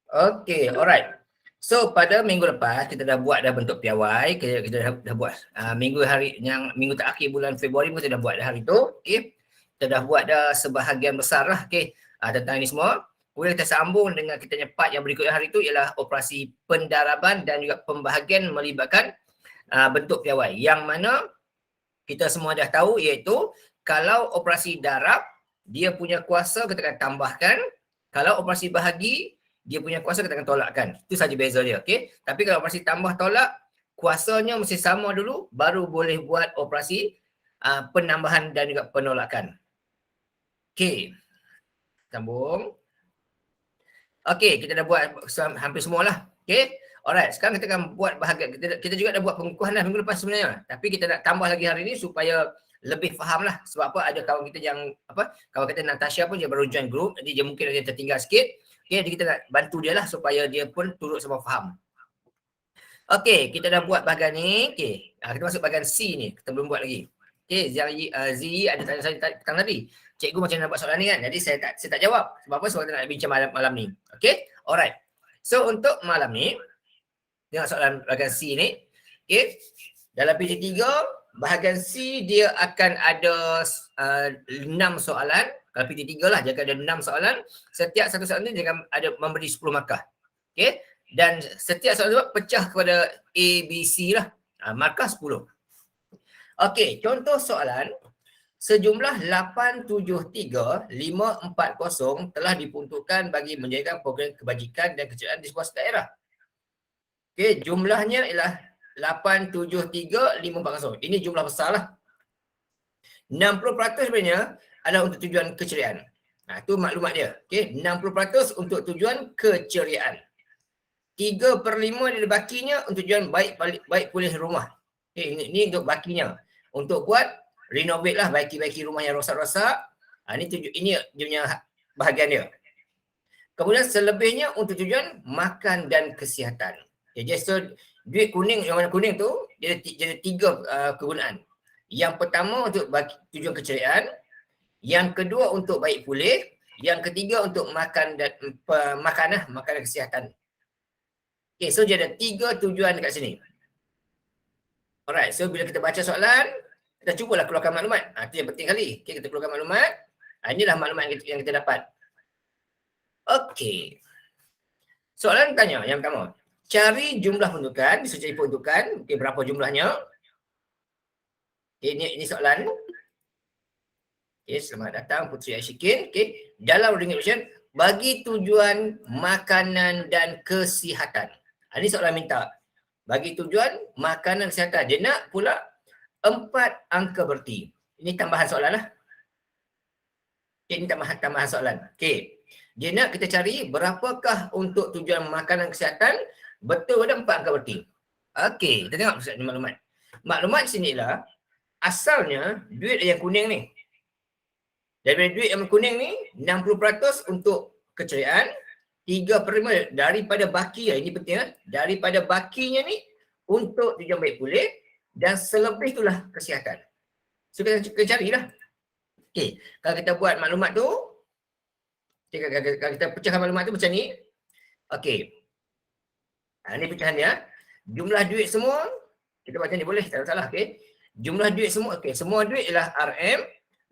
Okay, alright. So pada minggu lepas kita dah buat dah bentuk piawai, kita dah buat minggu terakhir bulan Februari pun kita dah buat dah hari tu. Okay. Kita dah buat dah sebahagian besar lah tentang ini semua. Kemudian kita sambung dengan kita punya part yang berikut hari tu ialah operasi pendaraban dan juga pembahagian melibatkan bentuk piawai. Yang mana kita semua dah tahu iaitu kalau operasi darab dia punya kuasa kita akan tambahkan, kalau operasi bahagi dia punya kuasa kita akan tolakkan. Itu saja beza dia, okey. Tapi kalau operasi tambah tolak, kuasanya mesti sama dulu baru boleh buat operasi penambahan dan juga penolakan. Okey. Sambung. Okey, kita dah buat hampir semualah. Okey. Alright, sekarang kita akan buat bahagian kita juga dah buat pengukuhan dah minggu lepas sebenarnya. Tapi kita nak tambah lagi hari ni supaya lebih faham lah. Sebab apa, ada kawan kita yang kawan kita Natasha pun dia baru join group, jadi dia mungkin dia tertinggal sikit. Okay, jadi kita nak bantu dia lah supaya dia pun turut sama faham. Okay, kita dah buat bahagian ni. Okay, kita masuk bahagian C ni. Kita belum buat lagi. Okay, Zee ada tanya saya petang tadi. Cikgu macam nak buat soalan ni kan? Jadi saya tak jawab. Sebab apa? Sebab kita nak bincang malam ni. Okay, alright. So untuk malam ni, tengok soalan bahagian C ni. Okay, dalam PT3, bahagian C dia akan ada 6 soalan. Kalau PT3 lah, dia akan ada 6 soalan. Setiap satu soalan ni dia akan ada memberi 10 markah. Okay. Dan setiap soalan tu pecah kepada A, B, C lah. Markah 10. Okay. Contoh soalan. Sejumlah 873,540 telah diperuntukkan bagi menjayakan program kebajikan dan keceriaan di sebuah daerah. Okay. Jumlahnya ialah 873,540. Ini jumlah besar lah. 60% sebenarnya adalah untuk tujuan keceriaan. Itu maklumat dia. Okay. 60% untuk tujuan keceriaan. 3/5 dari bakinya untuk tujuan baik pulih rumah. Okay. Ini untuk bakinya. Untuk buat renovate lah, baiki rumah yang rosak-rosak. Ini dia punya bahagian dia. Kemudian selebihnya untuk tujuan makan dan kesihatan. Okay. So duit kuning, yang warna kuning tu, dia ada 3 kegunaan. Yang pertama untuk tujuan keceriaan, yang kedua untuk baik pulih, yang ketiga untuk makan dan makanan kesihatan. Okay, so dia ada 3 tujuan dekat sini. Alright, so bila kita baca soalan, kita cubalah keluarkan maklumat. Itu yang penting kali. Okay, kita keluarkan maklumat. Inilah maklumat yang kita dapat. Okay. Soalan tanya yang pertama. Cari jumlah peruntukan, disuruh cari peruntukan. Okay, berapa jumlahnya? Okay, ini soalan. Okay, selamat datang Puteri Aisyikin. Okay, dalam ringgit question, bagi tujuan makanan dan kesihatan. Ini soalan minta. Bagi tujuan makanan dan kesihatan. Dia nak pula 4 angka berti. Ini tambahan soalan lah. Okay, ini tambahan soalan. Okay. Dia nak kita cari berapakah untuk tujuan makanan dan kesihatan. Betul ada 4 angka berti. Okay, kita tengok maklumat. Maklumat sini lah. Asalnya duit yang kuning ni. Daripada duit yang kuning ni 60% untuk keceriaan, 3/5 daripada baki, ini penting, daripada bakinya ni untuk tujuan baik pulih dan selebih itulah kesihatan. So kita carilah. Okay, kalau kita buat maklumat tu, kalau kita pecahkan maklumat tu macam ni. Okay. Ini pecahan dia. Jumlah duit semua, kita baca ni boleh, tak salah. Okay. Jumlah duit semua, okay, semua duit ialah RM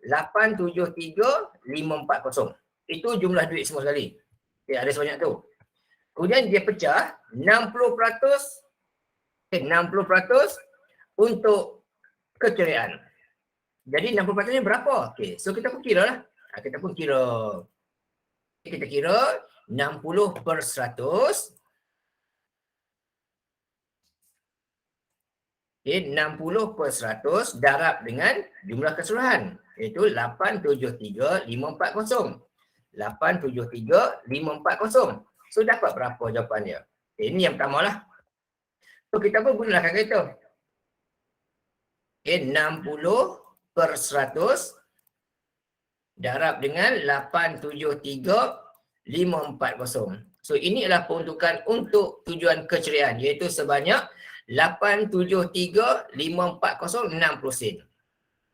873,540. Itu jumlah duit semua sekali. Okay, ada sebanyak tu. Kemudian dia pecah 60%, okay, 60% untuk keceriaan. Jadi 60% ni berapa? Okay, so kita pun kira lah. Kita pun kira. Kita kira 60%. Okay, 60% darab dengan jumlah keseluruhan, iaitu 873,540. 873,540. So dapat berapa jawapan dia? Okay, ini yang pertama lah. So kita pun gunakan kereta. Okay, 60% darab dengan 873,540. So ini adalah peruntukan untuk tujuan keceriaan, iaitu sebanyak 873,540 60 sen.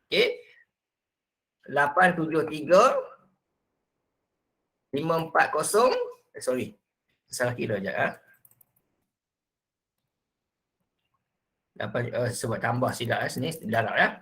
Okey. 873,540 Salah kira je. Dapat sebab tambah silap sini darab ya.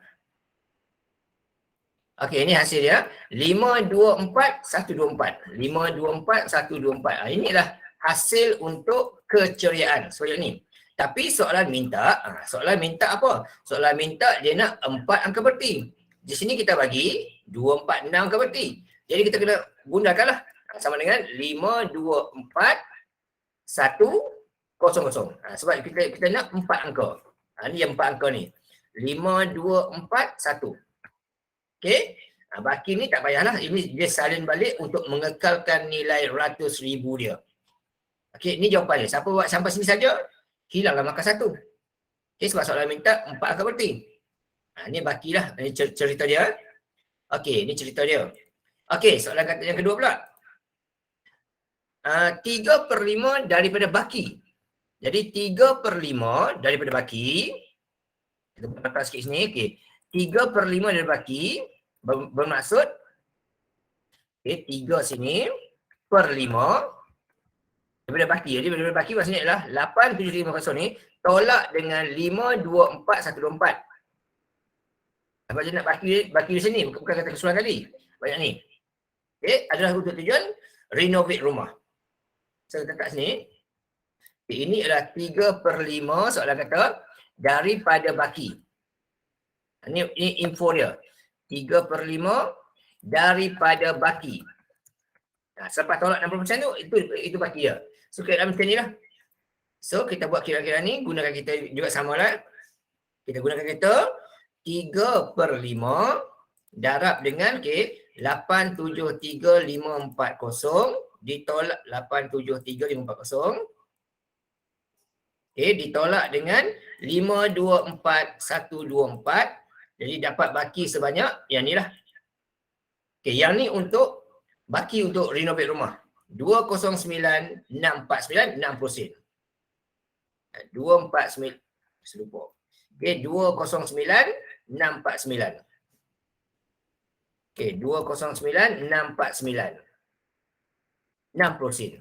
Okey, ini hasil dia. 524 124. 524 124. Inilah hasil untuk keceriaan. Seperti ini. Tapi soalan minta apa? Soalan minta dia nak 4 angka berti. Di sini kita bagi 246 angka berti. Jadi kita kena gunakanlah sama dengan 524 100. Sebab kita nak 4 angka. Ni yang 4 angka ni. 5241. Okey. Baki ni tak payahlah. Ini dia salin balik untuk mengekalkan nilai ratus ribu dia. Okey, ni jawapannya. Siapa buat sampai sini saja, hilanglah markah 1. Okey, sebab soalan minta 4 angka berti. Ni bakilah. Ini cerita dia. Okey, ni cerita dia. Okey, soalan kata yang kedua pula. 3/5 daripada baki. Jadi 3/5 daripada baki. Kita buat sikit sini. Okey. 3/5 dari baki bermaksud 3 sini per 5 daripada baki. Jadi daripada baki maksudnya adalah 8750 ni tolak dengan 524124. Apa je nak baki di sini, bukan kata keseluruhan tadi. Banyak ni. Okey, adalah untuk tujuan renovate rumah. Saya letak kat sini. Ini adalah 3/5 soalan kata daripada baki. Ini info dia. 3/5 daripada baki. Selepas tolak 60% tu, itu baki dia. So, kira macam ni lah. So, kita buat kira-kira ni, gunakan kita juga samalah. Kita gunakan kita 3/5 darab dengan 873540 ditolak 873540. Ditolak dengan 524124. Jadi dapat baki sebanyak yang ni lah. Yang ni untuk baki untuk renovate rumah. 209,649 60 249 selupa. 209,649. 209,649 60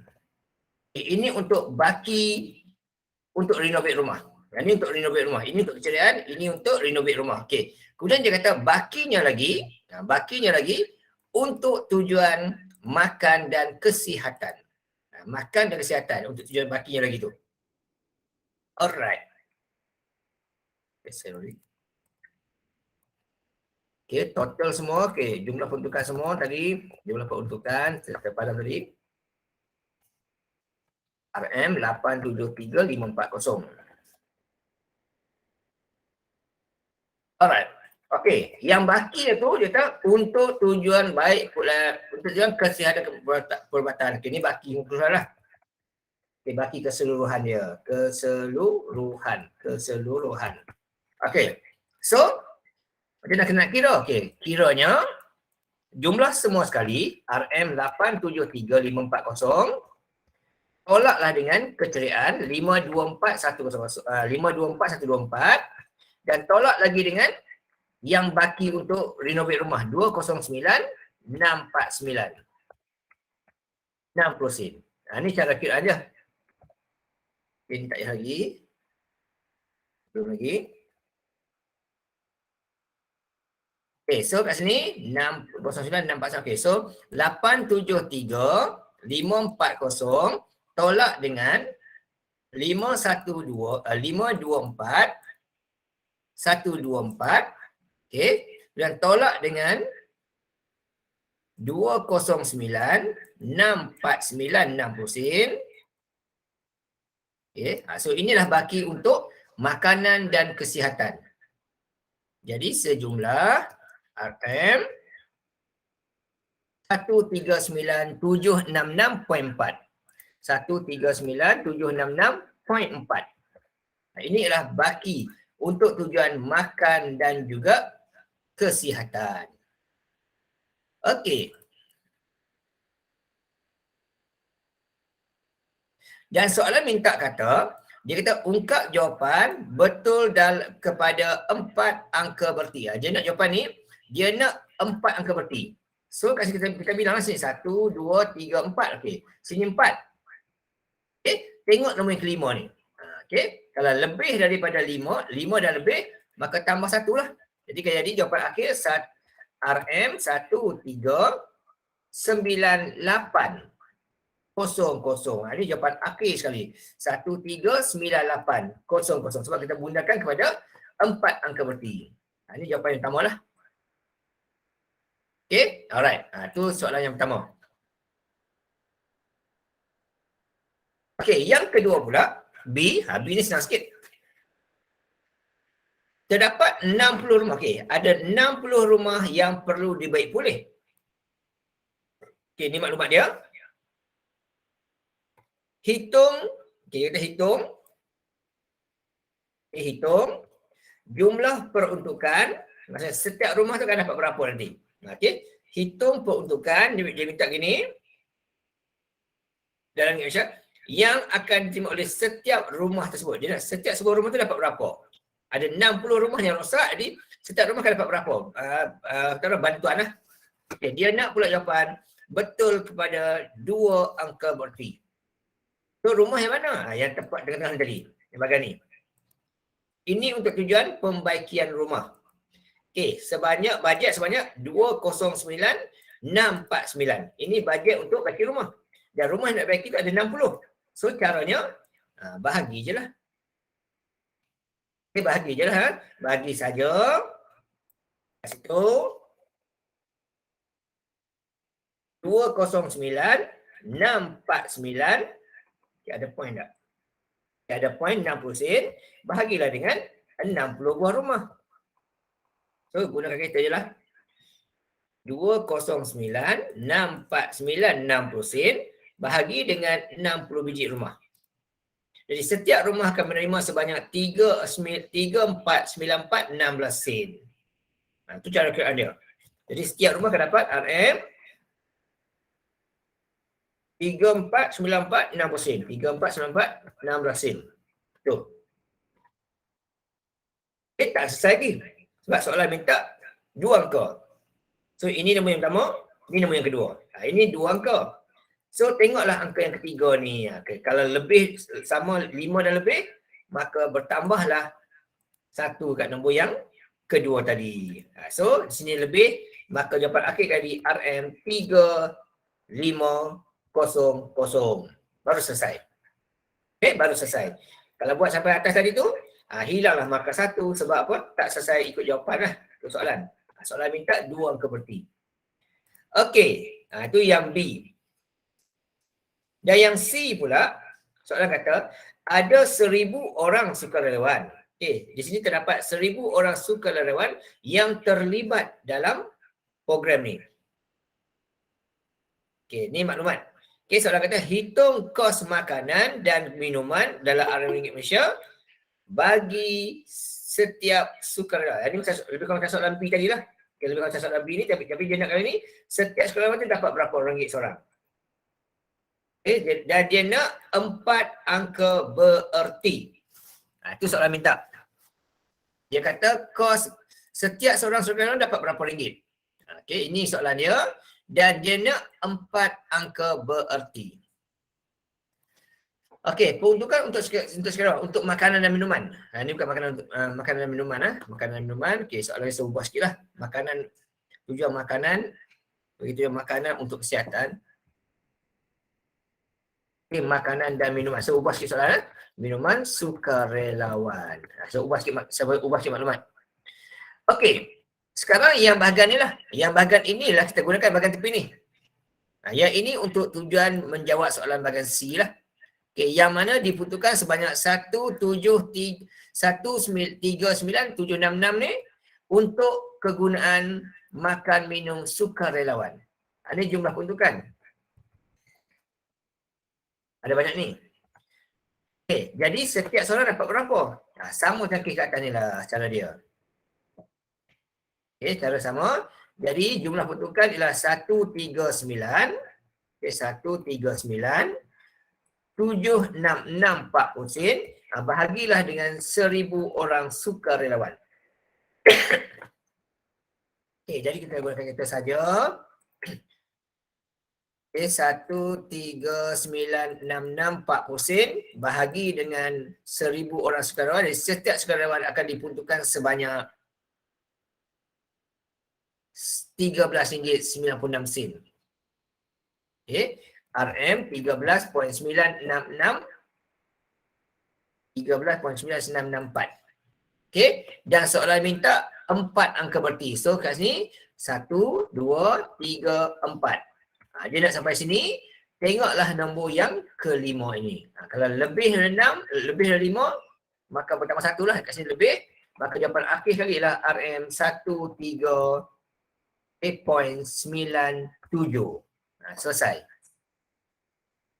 ini untuk baki untuk renovate rumah. Yang ni untuk renovate rumah. Ini untuk keceriaan, ini untuk renovate rumah. Okey. Kemudian dia kata bakinya lagi untuk tujuan makan dan kesihatan. Makan dan kesihatan untuk tujuan bakinya lagi tu. Alright. Okey, total semua. Okey, jumlah peruntukan semua tadi. Jumlah peruntukan saya padam tadi. RM 873540. Alright. Okey, yang baki tu dia kata untuk tujuan baik pula, untuk tujuan kesihatan perubatan. Okey, ni baki keseluruhan lah. Okey, baki keseluruhan dia. Keseluruhan. Okey. So, macam nak kena kira? Okey, kiranya jumlah semua sekali RM 873540 tolaklah dengan keceriaan 524124 dan tolak lagi dengan yang baki untuk renovate rumah 209,649. 60 sen. Ni cara kira aja. Ini tak payah lagi. Belum lagi. Okay, so kat sini 609,649. Okay, so 873540 tolak dengan 524 okey, dan tolak dengan 209,649 sen. Okey, so inilah baki untuk makanan dan kesihatan. Jadi sejumlah RM 139,766.4. 139,766.4. Ini adalah baki untuk tujuan makan dan juga kesihatan. Okey. Dan soalan minta kata, dia kata ungkap jawapan betul kepada 4 angka berti. Dia nak jawapan ni, dia nak 4 angka berti. So kita bilang sini 1, 2, 3, 4. Okey. Sini 4. tengok nombor yang kelima ni. Okey, kalau lebih daripada 5 dan lebih, maka tambah 1 lah. Jadi kalau jadi jawapan akhir RM 139800. Ini jawapan akhir sekali. 139800 sebab kita gunakan kepada 4 angka berti. Ini jawapan yang pertama lah. Okay, alright. Itu soalan yang pertama. Okay, yang kedua pula, B. B ni senang sikit. Terdapat 60 rumah. Okay, ada 60 rumah yang perlu dibaik pulih. Okay, ni maklumat dia. Hitung, okay, kita hitung. Hitung jumlah peruntukan. Maksudnya setiap rumah tu akan dapat berapa nanti. Okay, hitung peruntukan, dia minta gini. Dalam Indonesia, yang akan diterima oleh setiap rumah tersebut. Jadi setiap sebuah rumah tu dapat berapa? Ada 60 rumah yang rosak, jadi setiap rumah akan dapat berapa? Bantuan lah. Okay, dia nak pula jawapan betul kepada 2 angka berti. So rumah yang mana? Yang tepat dengan tadi, yang bagian ni. Ini untuk tujuan pembaikian rumah. Okey, bajet sebanyak 209,649. Ini bajet untuk baiki rumah. Dan rumah yang nak baiki tu ada 60. So caranya bahagi je lah. Okay, bahagi je lah. Bahagi saja. Kat situ 209,649. Okay, ada point tak? Okay, ada point 60 sen. Bahagilah dengan 60 buah rumah. So gunakan kereta je lah. 209,649 sen bahagi dengan 60 biji rumah. Jadi setiap rumah akan menerima sebanyak 3,494,16 sen. Itu cara kiraan dia. Jadi setiap rumah akan dapat RM 3,494,60 sen. 3,494,16 sen. Betul. Tak selesai lagi. Sebab soalan minta 2 angka. So ini nombor yang pertama, ini nombor yang kedua. Ini 2 angka. So tengoklah angka yang ketiga ni. Kalau lebih sama 5 dan lebih, maka bertambahlah 1 kat nombor yang kedua tadi. So di sini lebih, maka jawapan akhir tadi RM 3500. Baru selesai. Okay, baru selesai. Kalau buat sampai atas tadi tu, hilanglah markah 1 sebab apa? Tak selesai ikut jawapan lah. Itu soalan. Soalan minta 2 angka berti. Okey, itu yang B. Dan yang C pula, soalan kata, ada 1,000 orang sukarelawan. Okey, di sini terdapat 1,000 orang sukarelawan yang terlibat dalam program ni. Okey, ni maklumat. Okey, soalan kata, hitung kos makanan dan minuman dalam RM Malaysia bagi setiap sukarelawan. Ini lebih kurang macam soalan B tadi lah. Okay, lebih kurang macam soalan B ni, tapi dia nak kali ni, setiap sukarelawan tu dapat berapa ringgit seorang. Okay, dan dia nak 4 angka bererti. Itu soalan minta. Dia kata kos setiap seorang sukarelawan dapat berapa ringgit. Okay, ini soalan dia. Dan dia nak 4 angka bererti. Okey, peruntukan untuk sekarang untuk makanan dan minuman. Ini bukan makanan makanan dan minuman. Makanan dan minuman. Okey, soalan saya ubah sikit lah. Makanan, tujuan makanan, begitu yang makanan untuk kesihatan. Okey, makanan dan minuman. Saya ubah sikit soalan. Minuman sukarelawan. Saya ubah sikit maklumat. Okey, sekarang yang bahagian ni lah. Yang bahagian inilah kita gunakan bahagian tepi ni. Yang ini untuk tujuan menjawab soalan bahagian C lah. Okay, yang mana dibutuhkan sebanyak 139,766 ni untuk kegunaan makan minum sukarelawan. Ini jumlah peruntukan. Ada banyak ni. Okay, jadi setiap seorang dapat berapa? Sama macam kes kat atas ni lah cara dia. Okay, cara sama. Jadi jumlah peruntukan ialah 139. Okay, 139. 76640 sen, bahagilah dengan 1,000 orang sukarelawan. Okay, jadi kita gunakan kata saja. Okay, 1,3,966 40 sen bahagi dengan 1,000 orang sukarelawan. Setiap sukarelawan akan diperuntukkan sebanyak RM13.96. Okay, RM 13.966 13.9664. Okay, dan soalan minta 4 angka berti. So kat sini 1, 2, 3, 4. Dia nak sampai sini, tengoklah nombor yang kelima ini. Kalau lebih dari 6, lebih dari 5, maka pertama 1 lah, kat sini lebih, maka jawapan akhir sekali lah RM 13.97. Selesai.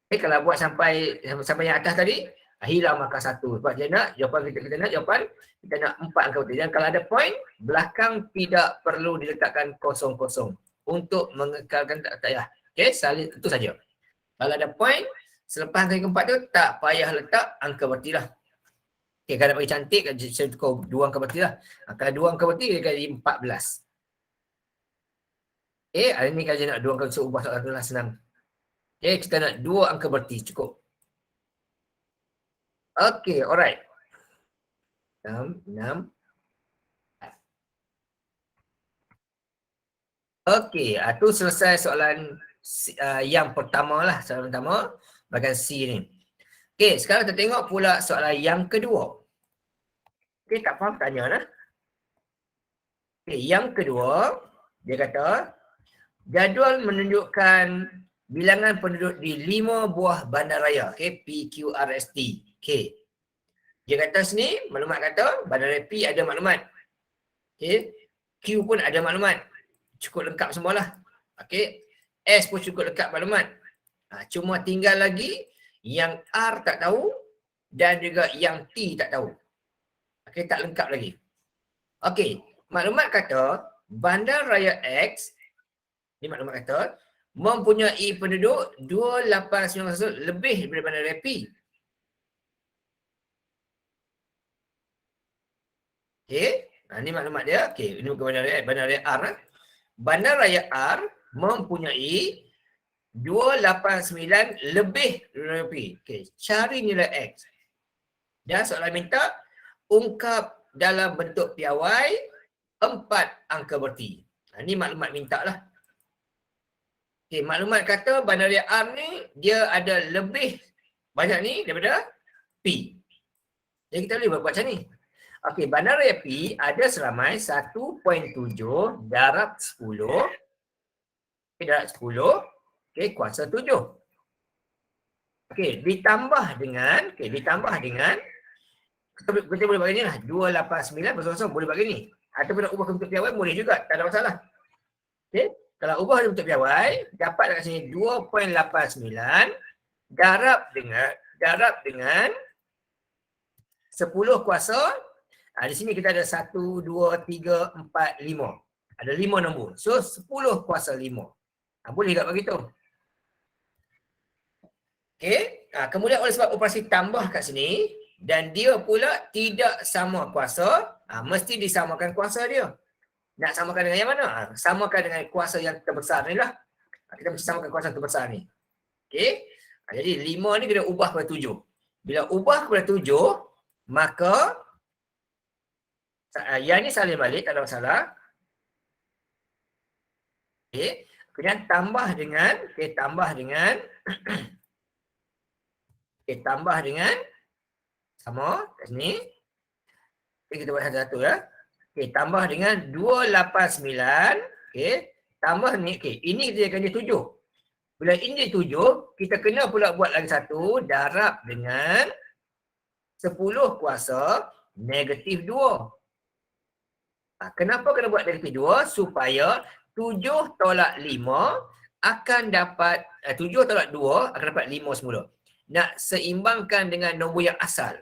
Okay, kalau buat sampai yang atas tadi, hilang markah 1. Sebab dia nak jawapan kita nak jawapan, kita nak 4 angka berti. Dan kalau ada point, belakang tidak perlu diletakkan kosong-kosong untuk mengekalkan tak payah. Okay, itu saja. Kalau ada point, selepas angka keempat tu, tak payah letak angka berti lah. Okay, kalau nak bagi cantik, saya tukar 2 angka berti lah. Kalau 2 angka berti, dia jadi 14. Okay, hari ni kalau saya nak 2 angka berti, ubah soalan tu lah, senang. Okay, kita nak 2 angka berti, cukup. Okay, alright. 6. Okay, tu selesai soalan yang pertama lah. Soalan pertama, bahagian C ni. Okay, sekarang kita tengok pula soalan yang kedua. Okay, tak faham tanya lah. Okay, yang kedua, dia kata, jadual menunjukkan bilangan penduduk di 5 buah bandaraya. Okay, PQRST. Okay. Dia kata sini, maklumat kata, bandaraya P ada maklumat. Okay. Q pun ada maklumat. Cukup lengkap semualah. Okay. S pun cukup lengkap maklumat. Cuma tinggal lagi yang R tak tahu dan juga yang T tak tahu. Okay, tak lengkap lagi. Okay, maklumat kata bandaraya X, ni maklumat kata, mempunyai penduduk 2891 lebih daripada bandaraya P. Okay, ni maklumat dia. Okay, ini bukan bandaraya R. Bandaraya R mempunyai 289 lebih daripada P. Okay, cari nilai X. Dan soalan minta ungkap dalam bentuk piawai 4 angka berti. Ini maklumat minta lah. Okay, maklumat kata bandaraya R ni dia ada lebih banyak ni daripada P. Jadi kita boleh buat macam ni. Okey, bandaraya P ada seramai 1.7 darab 10. Okay, darab 10. Okey, kuasa 7. Okey, ditambah dengan kita boleh buat ni lah. 289 bersama-sama boleh buat ni. Ataupun nak ubah ke bentuk piawai boleh juga, tak ada masalah. Okey, kalau ubah ke bentuk piawai, dapat dekat sini 2.89 darab dengan 10 kuasa. Di sini kita ada 1, 2, 3, 4, 5. Ada 5 nombor. So 10 kuasa 5. Boleh tak begitu? Okey. Kemudian oleh sebab operasi tambah kat sini dan dia pula tidak sama kuasa, mesti disamakan kuasa dia. Nak samakan dengan yang mana? Samakan dengan kuasa yang terbesar ni lah. Kita mesti samakan kuasa terbesar ni. Okey. Jadi 5 ni kita ubah kepada 7. Bila ubah kepada 7, maka yang ni salin balik, tak ada masalah. Okey. Kemudian tambah dengan sama kat sini. Okay, kita buat satu-satu ya. Okey, tambah dengan 289. Okey, tambah ni. Okey, ini kita akan jadi 7. Bila ini jadi 7, kita kena pula buat lagi satu darab dengan 10 kuasa negatif 2. Kenapa kena buat negatif 2? Supaya 7 tolak 5 akan dapat 7 tolak 2 akan dapat 5 semula. Nak seimbangkan dengan nombor yang asal.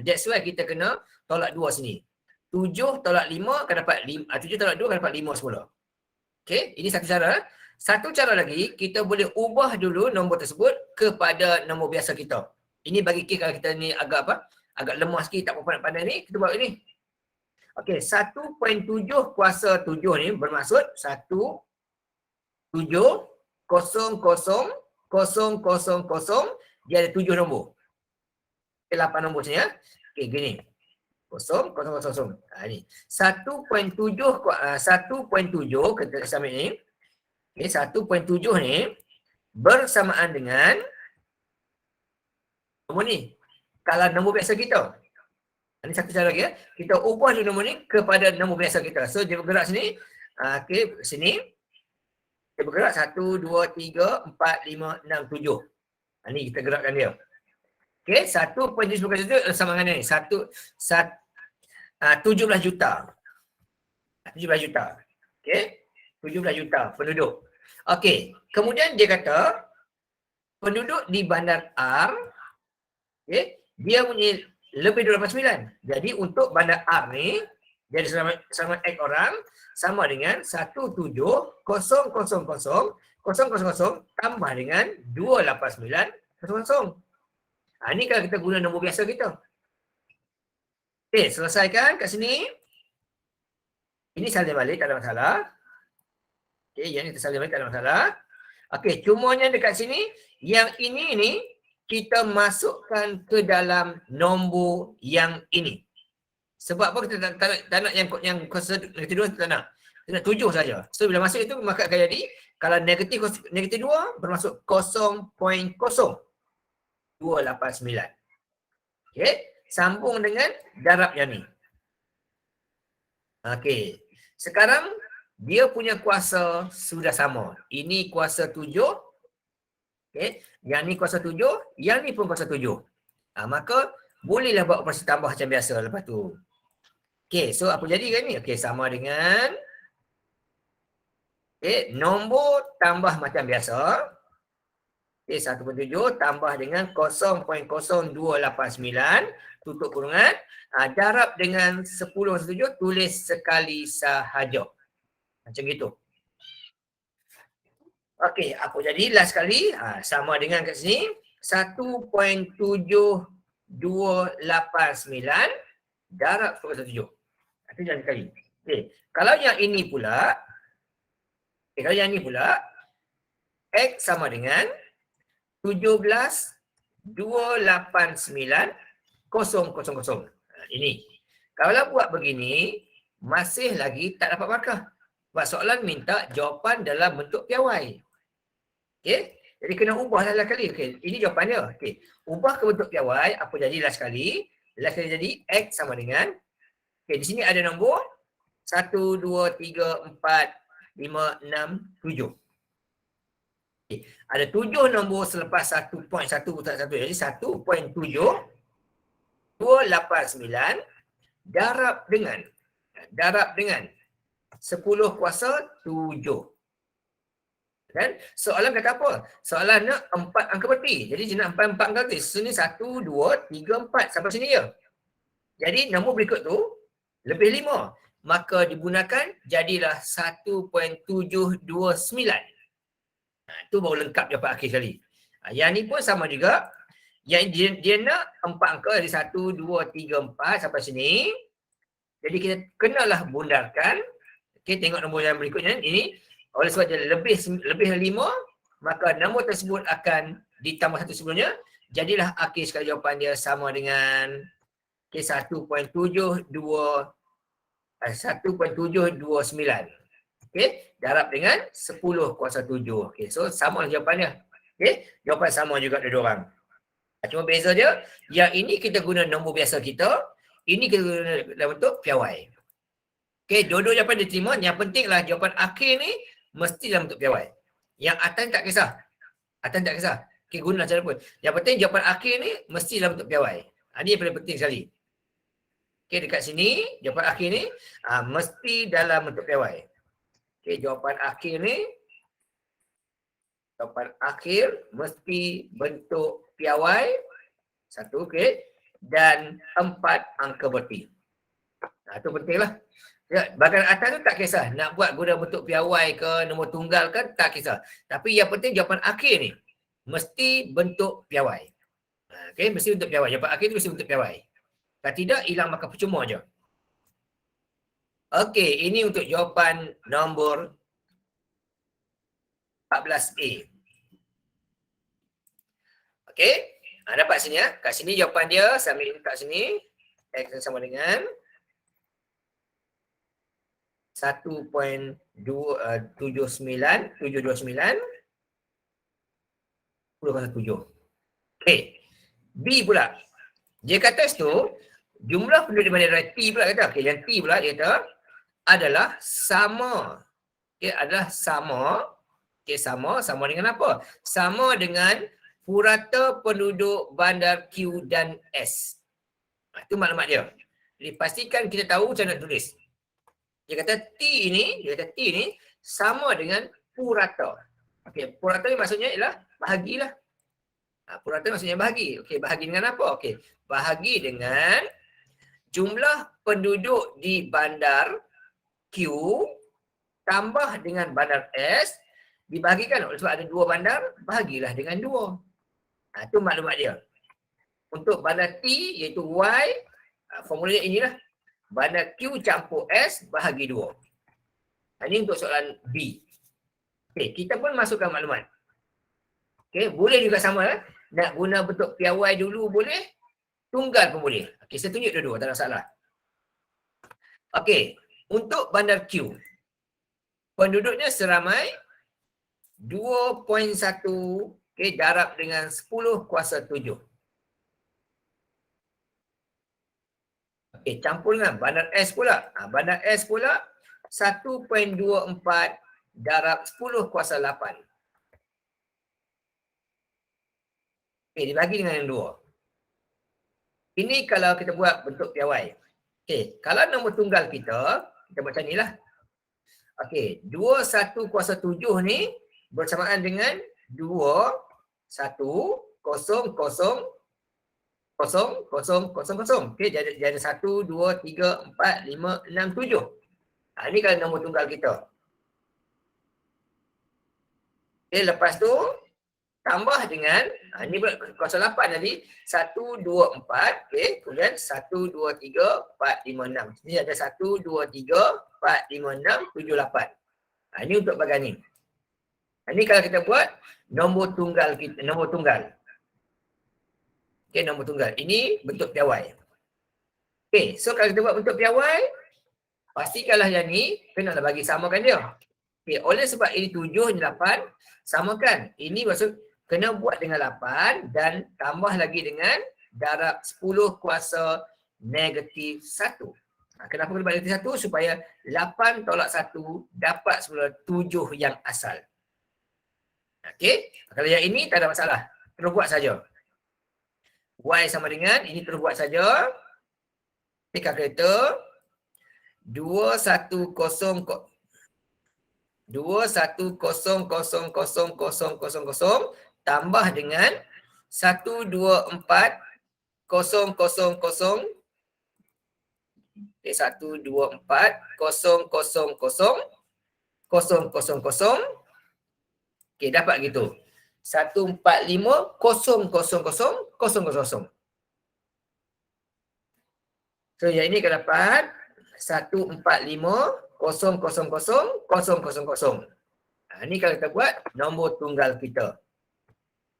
That's why kita kena tolak 2 sini. 7 tolak 5 akan dapat 7 tolak 2 akan dapat 5 semula. Okey, ini satu cara. Satu cara lagi, kita boleh ubah dulu nombor tersebut kepada nombor biasa kita. Ini bagi kes kalau kita ni agak agak lemah sikit, tak apa nak pandai ni, kita buat ini. Okey, 1.7 kuasa 7 ni bermaksud 1, 7 dia ada 7 nombor. 8 nombor sini ya. Okey, gini. 0, 0, 0, 0. Ni. 1.7 kita submit ni. Okay, 1.7 ni bersamaan dengan nombor ni. Kalau nombor biasa kita. Ini satu cara lagi ya. Kita ubah dulu nombor ni kepada nombor biasa kita. So dia bergerak sini. Okey, sini. Dia bergerak 1, 2, 3, 4, 5, 6, 7. Ni kita gerakkan dia. Okey, 1.7 sama dengan ni. 17 juta. 17 juta. Okey. 17 juta penduduk. Okey, kemudian dia kata penduduk di bandar R, okey, dia punya lebih 289. Jadi untuk bandar R ni, jadi sama X orang sama dengan 17,000,000 tambah dengan 289,000. Ni kalau kita guna nombor biasa kita. Okey, selesaikan kat sini. Ini salin balik, tak ada masalah. Okey, yang ni kita salin balik, tak ada masalah. Okey, cumanya dekat sini, yang ini ni, kita masukkan ke dalam nombor yang ini. Sebab apa kita tak nak yang kuasa negatif 2, kita tak nak. Kita nak 7 saja. So, bila masuk itu, maka akan jadi, kalau negatif 2, bermasuk 0.0289. Okey, sambung dengan darab yang ni. Okey, sekarang dia punya kuasa sudah sama. Ini kuasa 7. Okey, yang ni kuasa 7, yang ni pun kuasa 7. Maka bolehlah buat operasi tambah macam biasa lepas tu. Okey, so apa jadi kan ni? Okey, sama dengan nombor tambah macam biasa. Okey, 1.7 tambah dengan 0.0289 tutup kurungan. Darab dengan 10/7 tulis sekali sahaja. Macam gitu. Okey, apa jadi last kali? Sama dengan kat sini. 1.7289 darab 10/7. Itu jangan kali. Okey, kalau yang ini pula, X sama dengan 17,289,000. Ini. Kalau buat begini, masih lagi tak dapat markah. Sebab soalan minta jawapan dalam bentuk piawai. Okey, jadi kena ubah last kali. Okey, ini jawapan dia. Okey, ubah ke bentuk piawai, apa jadi last kali? Last kali jadi X sama dengan, okey, di sini ada nombor 1, 2, 3, 4, 5, 6, 7. Okay. Ada 7 nombor selepas 1.1 tak 1. Jadi 1.7289 darab dengan 10 kuasa 7. Kan? Soalan kata apa? Soalan nak 4 angka berti. Jadi dia nak 4 angka berti. Sini 1, 2, 3, 4. Sampai sini je. Jadi nombor berikut tu lebih 5. Maka digunakan jadilah 1.729. Itu baru lengkap jawapan akhir sekali. Yang ni pun sama juga. Yang dia nak 4 angka. Jadi 1, 2, 3, 4 sampai sini. Jadi kita kenalah bundarkan. Okay, tengok nombor yang berikutnya. Ini oleh sebab dia lebih 5, maka nombor tersebut akan ditambah satu sebelumnya. Jadilah akhir sekali jawapan dia sama dengan 1.729. Okey, darab dengan 10 kuasa 7. Okey, so sama jawapannya. Okey, jawapan sama juga dua orang. Cuma beza dia, yang ini kita guna nombor biasa kita, ini kita guna dalam bentuk piawai. Okey, dua-dua jawapan diterima. Yang pentinglah jawapan akhir ni mesti dalam bentuk piawai. Yang atas tak kisah. Okey, guna cara pun. Yang penting jawapan akhir ni mesti dalam bentuk piawai. Ini yang paling penting sekali. Okey, dekat sini, jawapan akhir ni mesti dalam bentuk piawai. Okey, jawapan akhir ni, jawapan akhir mesti bentuk piawai. 1, okey. Dan 4 angka berti. Itu pentinglah. Ya, bahagian atas tu tak kisah. Nak buat guna bentuk piawai ke, nombor tunggal ke, tak kisah. Tapi yang penting jawapan akhir ni mesti bentuk piawai. Okey, mesti bentuk piawai. Jawapan akhir tu mesti bentuk piawai. Kalau tidak, hilang maka percuma je. Okey, ini untuk jawapan nombor 14A. Okey. Dapat sini ya. Kat sini jawapan dia, saya ambil kat sini. X sama dengan 1.729 10,7. Okey. B pula. Dia kata situ, jumlah penduduk di bandar T pula kata. Okey, yang T pula dia kata adalah sama. Okey, adalah sama. Okey, sama dengan apa? Sama dengan purata penduduk bandar Q dan S. Itu maklumat dia. Jadi pastikan kita tahu macam nak tulis. Dia kata T ini sama dengan purata. Okey, purata ni maksudnya ialah bahagilah. Purata maksudnya bahagi. Okey, bahagi dengan apa? Okey, bahagi dengan jumlah penduduk di bandar Q tambah dengan bandar S dibahagikan oleh sebab ada dua bandar, bahagilah dengan 2. Itu maklumat dia. Untuk bandar T iaitu Y, formula inilah. Bandar Q campur S bahagi 2. Ini untuk soalan B. Okey, kita pun masukkan maklumat. Okey, boleh juga sama lah. Nak guna bentuk piawai dulu boleh, tunggal pun boleh. Okey, saya tunjuk dua-dua, tak ada masalah. Okey, untuk bandar Q, penduduknya seramai 2.1, okey, darab dengan 10 kuasa 7. Okey, campur dengan bandar S pula. Bandar S pula 1.24 darab 10 kuasa 8. Okey, dibagi dengan yang 2. Ini kalau kita buat bentuk piawai. Okey, kalau nombor tunggal kita buat macam ni lah. Okey, 21 kuasa 7 ni bersamaan dengan 2, 1, 0, 0, 0, 0, 0. Okey, jadi 1, 2, 3, 4, 5, 6, 7. Ini kalau nombor tunggal kita. Okey, lepas tu tambah dengan, ini kuasa 8 tadi, 1, 2, 4, okey, kemudian 1, 2, 3, 4, 5, 6. Ini ada 1, 2, 3, 4, 5, 6, 7, 8. Ini untuk bagian ni. Ini kalau kita buat nombor tunggal kita, nombor tunggal. Okey, nombor tunggal. Ini bentuk piawai. Okey, so kalau kita buat bentuk piawai, pastikanlah yang ni kenalah bagi samakan dia. Okey, oleh sebab ini 7, ini 8, samakan. Ini maksud kena buat dengan 8 dan tambah lagi dengan darab 10 kuasa negatif 1. Kenapa kena buat negatif 1? Supaya 8 tolak 1 dapat semula 7 yang asal. Okey, kalau yang ini tak ada masalah. Terus buat saja. Y sama dengan, ini terus buat saja. Okey, kalkulator 2100 tambah dengan 124 000 okey, dapat gitu 145 000 000. So yang ini akan dapat 145 000 000. Ini kalau kita buat nombor tunggal kita.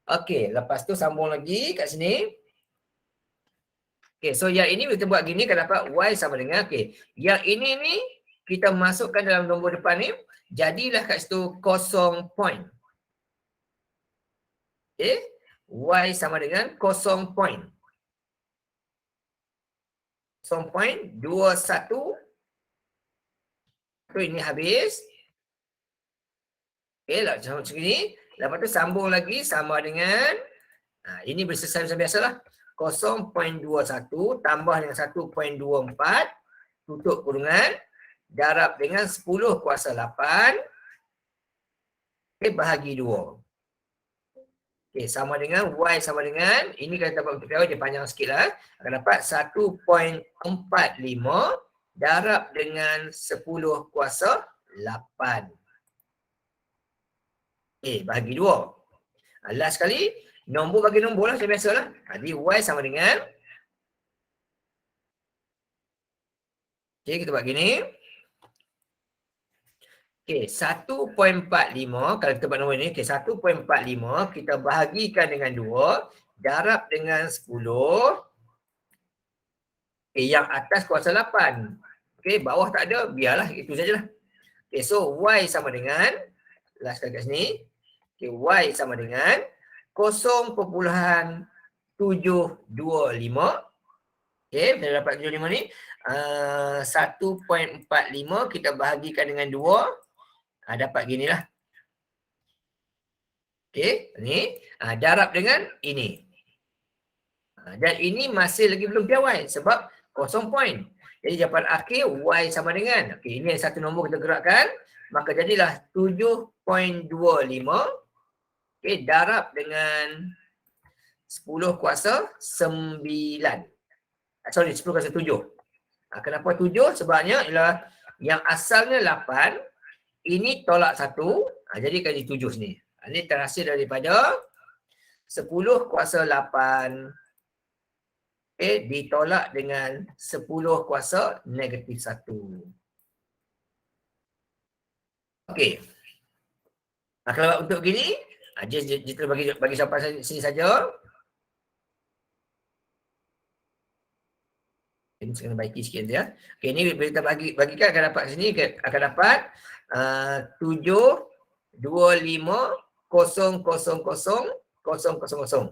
Okey, lepas tu sambung lagi kat sini. Okey, so yang ini kita buat gini akan dapat Y sama dengan, okey, yang ini ni kita masukkan dalam nombor depan ni, jadilah kat situ 0 point. Okey, Y sama dengan 0 point. 0.21. So ini habis. Okey, macam ni. Lepas tu sambung lagi sama dengan, ini berselesai macam biasalah. 0.21 tambah dengan 1.24, tutup kurungan, darab dengan 10 kuasa 8, bahagi 2. Okey, sama dengan Y sama dengan, ini kalau kita dapat untuk piawai dia panjang sikit lah. Akan dapat 1.45 darab dengan 10 kuasa 8. Bahagi 2. Last sekali, nombor bagi nombor lah macam biasa lah. Jadi Y sama dengan, okey, kita buat gini. Okey, 1.45 kalau kita buat nombor ni, okey 1.45 kita bahagikan dengan 2, darab dengan 10. Okey, yang atas kuasa 8. Okey, bawah tak ada, biarlah itu sajalah. Okey, so y sama dengan, last kat sini. Okey, y sama dengan 0.725. Okey, kita dapat 75 ni. 1.45 kita bahagikan dengan 2. Dapat ginilah. Okey, ni darab dengan ini. Dan ini masih lagi belum piawai sebab 0 point. Jadi jawapan akhir y sama dengan, okey, ini satu nombor kita gerakkan, maka jadilah 7.25. Okey, darab dengan 10 kuasa 9. Sorry, 10 kuasa 7. Kenapa 7? Sebabnya ialah yang asalnya 8, ini tolak 1, jadi kali 7 sini. Ini terhasil daripada 10 kuasa 8 ditolak dengan 10 kuasa negatif 1. Okey. Kalau untuk gini, kita bagi jawapan sini saja. Ini saya kena baiki sikit ya. Okey, ni bila kita bagikan akan dapat sini, akan dapat 725000000.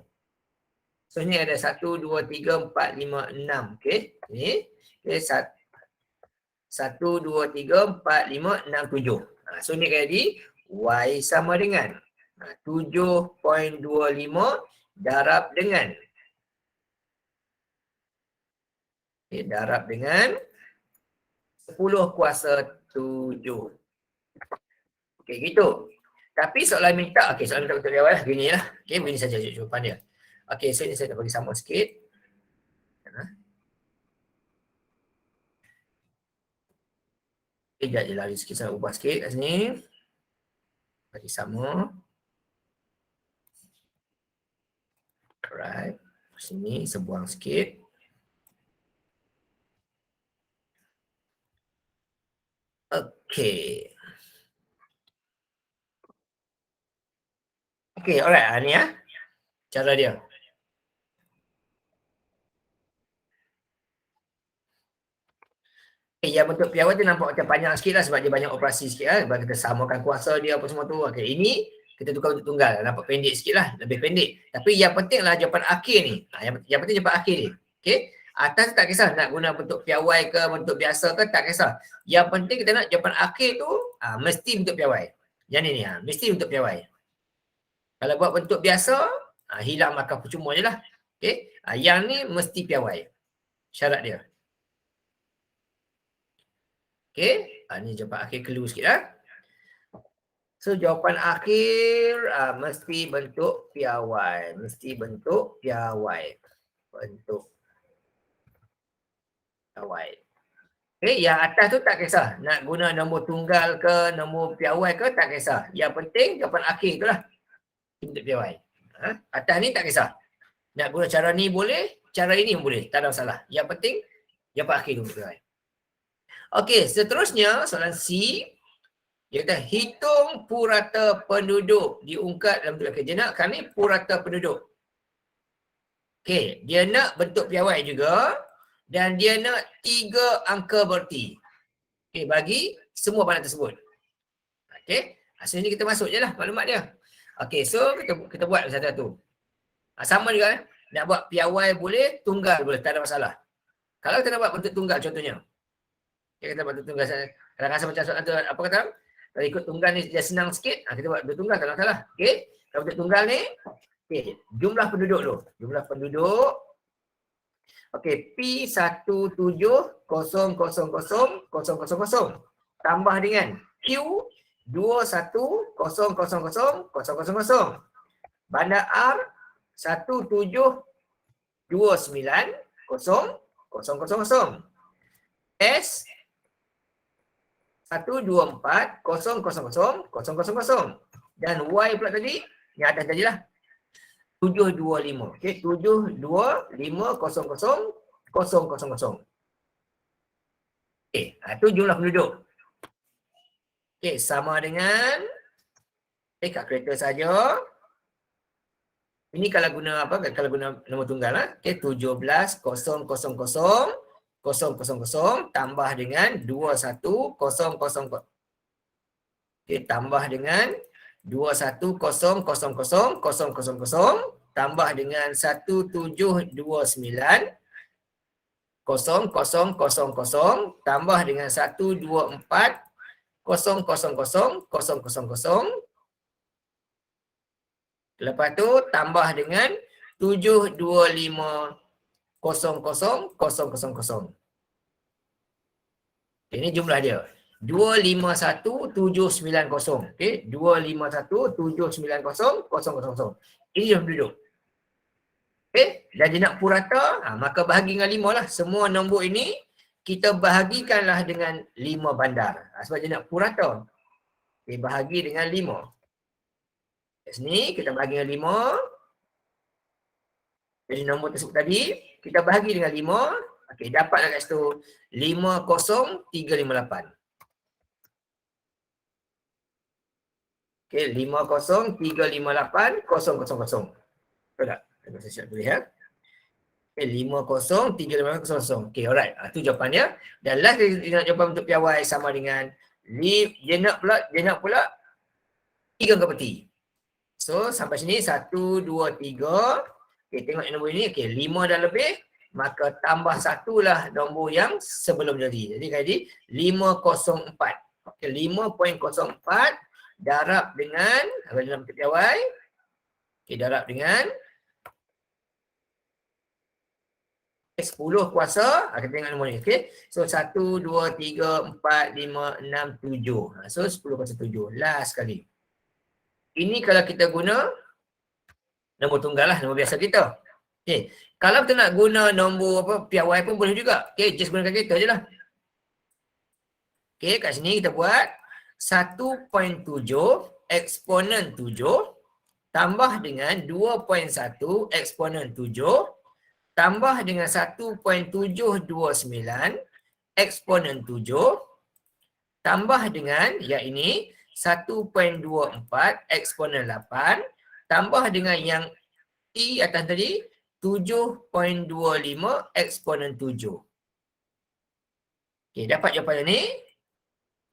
So ni ada 1, 2, 3, 4, 5, 6. Okey. Ni. Okey, 1, 2, 3, 4, 5, 6, 7. So ni jadi y sama dengan 7.25 darab dengan darab dengan 10 kuasa 7. Okey, gitu. Tapi soalan minta, soalan minta untuk dia lah, gini lah. Okey, begini saja jawapan dia. Okey, so ini saya nak bagi sama sikit. Sekejap je lari sikit, saya ubah sikit kat sini. Bagi sama. Alright. Sini, sebuang sikit. Okey. Okey, alright. Ni ya. Cara dia. Yang bentuk piawai tu nampak macam panjang sikit lah sebab dia banyak operasi sikit lah. Sebab kita samakan kuasa dia apa semua tu. Okey, ini kita tukar bentuk tunggal. Nampak pendek sikit lah. Lebih pendek. Tapi yang penting lah jawapan akhir ni. Yang penting jawapan akhir ni. Okey. Atas tak kisah nak guna bentuk piawai ke bentuk biasa ke tak kisah. Yang penting kita nak jawapan akhir tu mesti bentuk piawai. Yang ni mesti bentuk piawai. Kalau buat bentuk biasa hilang maka percuma je lah. Okey. Yang ni mesti piawai. Syarat dia. Okey, ni jawapan akhir clue sikit lah. So jawapan akhir mesti bentuk piawai. Mesti bentuk piawai. Bentuk piawai. Okey, yang atas tu tak kisah. Nak guna nombor tunggal ke, nombor piawai ke, tak kisah. Yang penting jawapan akhir tu lah. Bentuk piawai. Atas ni tak kisah. Nak guna cara ni boleh, cara ini pun boleh. Tak ada masalah. Yang penting jawapan akhir tu bentuk piawai. Okey, seterusnya soalan C. Dia kata hitung purata penduduk diungkap dalam bentuk dia nak ni purata penduduk. Okey, dia nak bentuk piawai juga dan dia nak 3 angka berti. Okey, bagi semua barang tersebut. Okey, sini kita masuk je lah maklumat dia. Okey, so kita buat satu-satu. Sama juga nak buat piawai boleh, tunggal boleh, tak ada masalah. Kalau kita nak buat bentuk tunggal contohnya. Kita buat bentuk tunggal. Kalau rasa macam soalan tu apa kata? Kalau ikut tunggal ni dia senang sikit, kita buat bentuk tunggal tak ada masalah. Okey. Kalau bentuk tunggal ni, okey, jumlah penduduk dulu. Jumlah penduduk. Okey, P170000000 tambah dengan Q2100000. Bandar R 1729000. S 124000000 dan Y pula tadi yang atas tadilah 725. Okey, 7250000. Okey, itu jumlah penduduk. Okey, sama dengan kalkulator saja. Ini kalau guna apa? Kalau guna nombor tunggal lah. Okey, 17,000,000 tambah dengan 21,000. Okey, tambah dengan 21,000,000 tambah dengan 1729,000,000 tambah dengan 124,000,000. Lepas tu tambah dengan 725,000,000. Ini jumlah dia. 251,790. Okey, 251,790,000. Ini yang penduduk. Okey, dan dia nak purata, maka bahagi dengan 5 lah. Semua nombor ini kita bahagikanlah dengan 5 bandar. Sebab dia nak purata. Okey, bahagi dengan 5. Kat sini kita bahagi dengan 5. Jadi nombor tersebut tadi kita bahagi dengan 5. Okey, dapatlah kat situ 50,358. Okey, 50,358,000. Betul tak? Saya siap tulis ya. Okey, 50,358,000. Okey, alright. Itu jawapan dia. Dan last dia nak jawapan untuk piawai sama dengan dia nak pula 3 angka peti. So, sampai sini 1, 2, 3. Okey, tengok nombor ini. Okey, 5 dah lebih. Maka tambah 1 lah nombor yang sebelum tadi. Jadi kali 504. Okey, 5.04 darab dengan, dalam bentuk piawai. Okey, darab dengan 10 kuasa. Kita tengok nombor ni. Okey. So 1, 2, 3, 4, 5, 6, 7. So 10 kuasa 7. Last sekali. Ini kalau kita guna nombor tunggal lah, nombor biasa kita. Okey. Kalau kita nak guna nombor apa piawai pun boleh juga. Okey, just gunakan kita je lah. Okey, kat sini kita buat 1.7 eksponen 7 tambah dengan 2.1 eksponen 7 tambah dengan 1.729 eksponen 7 tambah dengan yang ini 1.24 eksponen 8 tambah dengan yang I atas tadi 7.25 eksponen 7. Okey, dapat jawapan ni.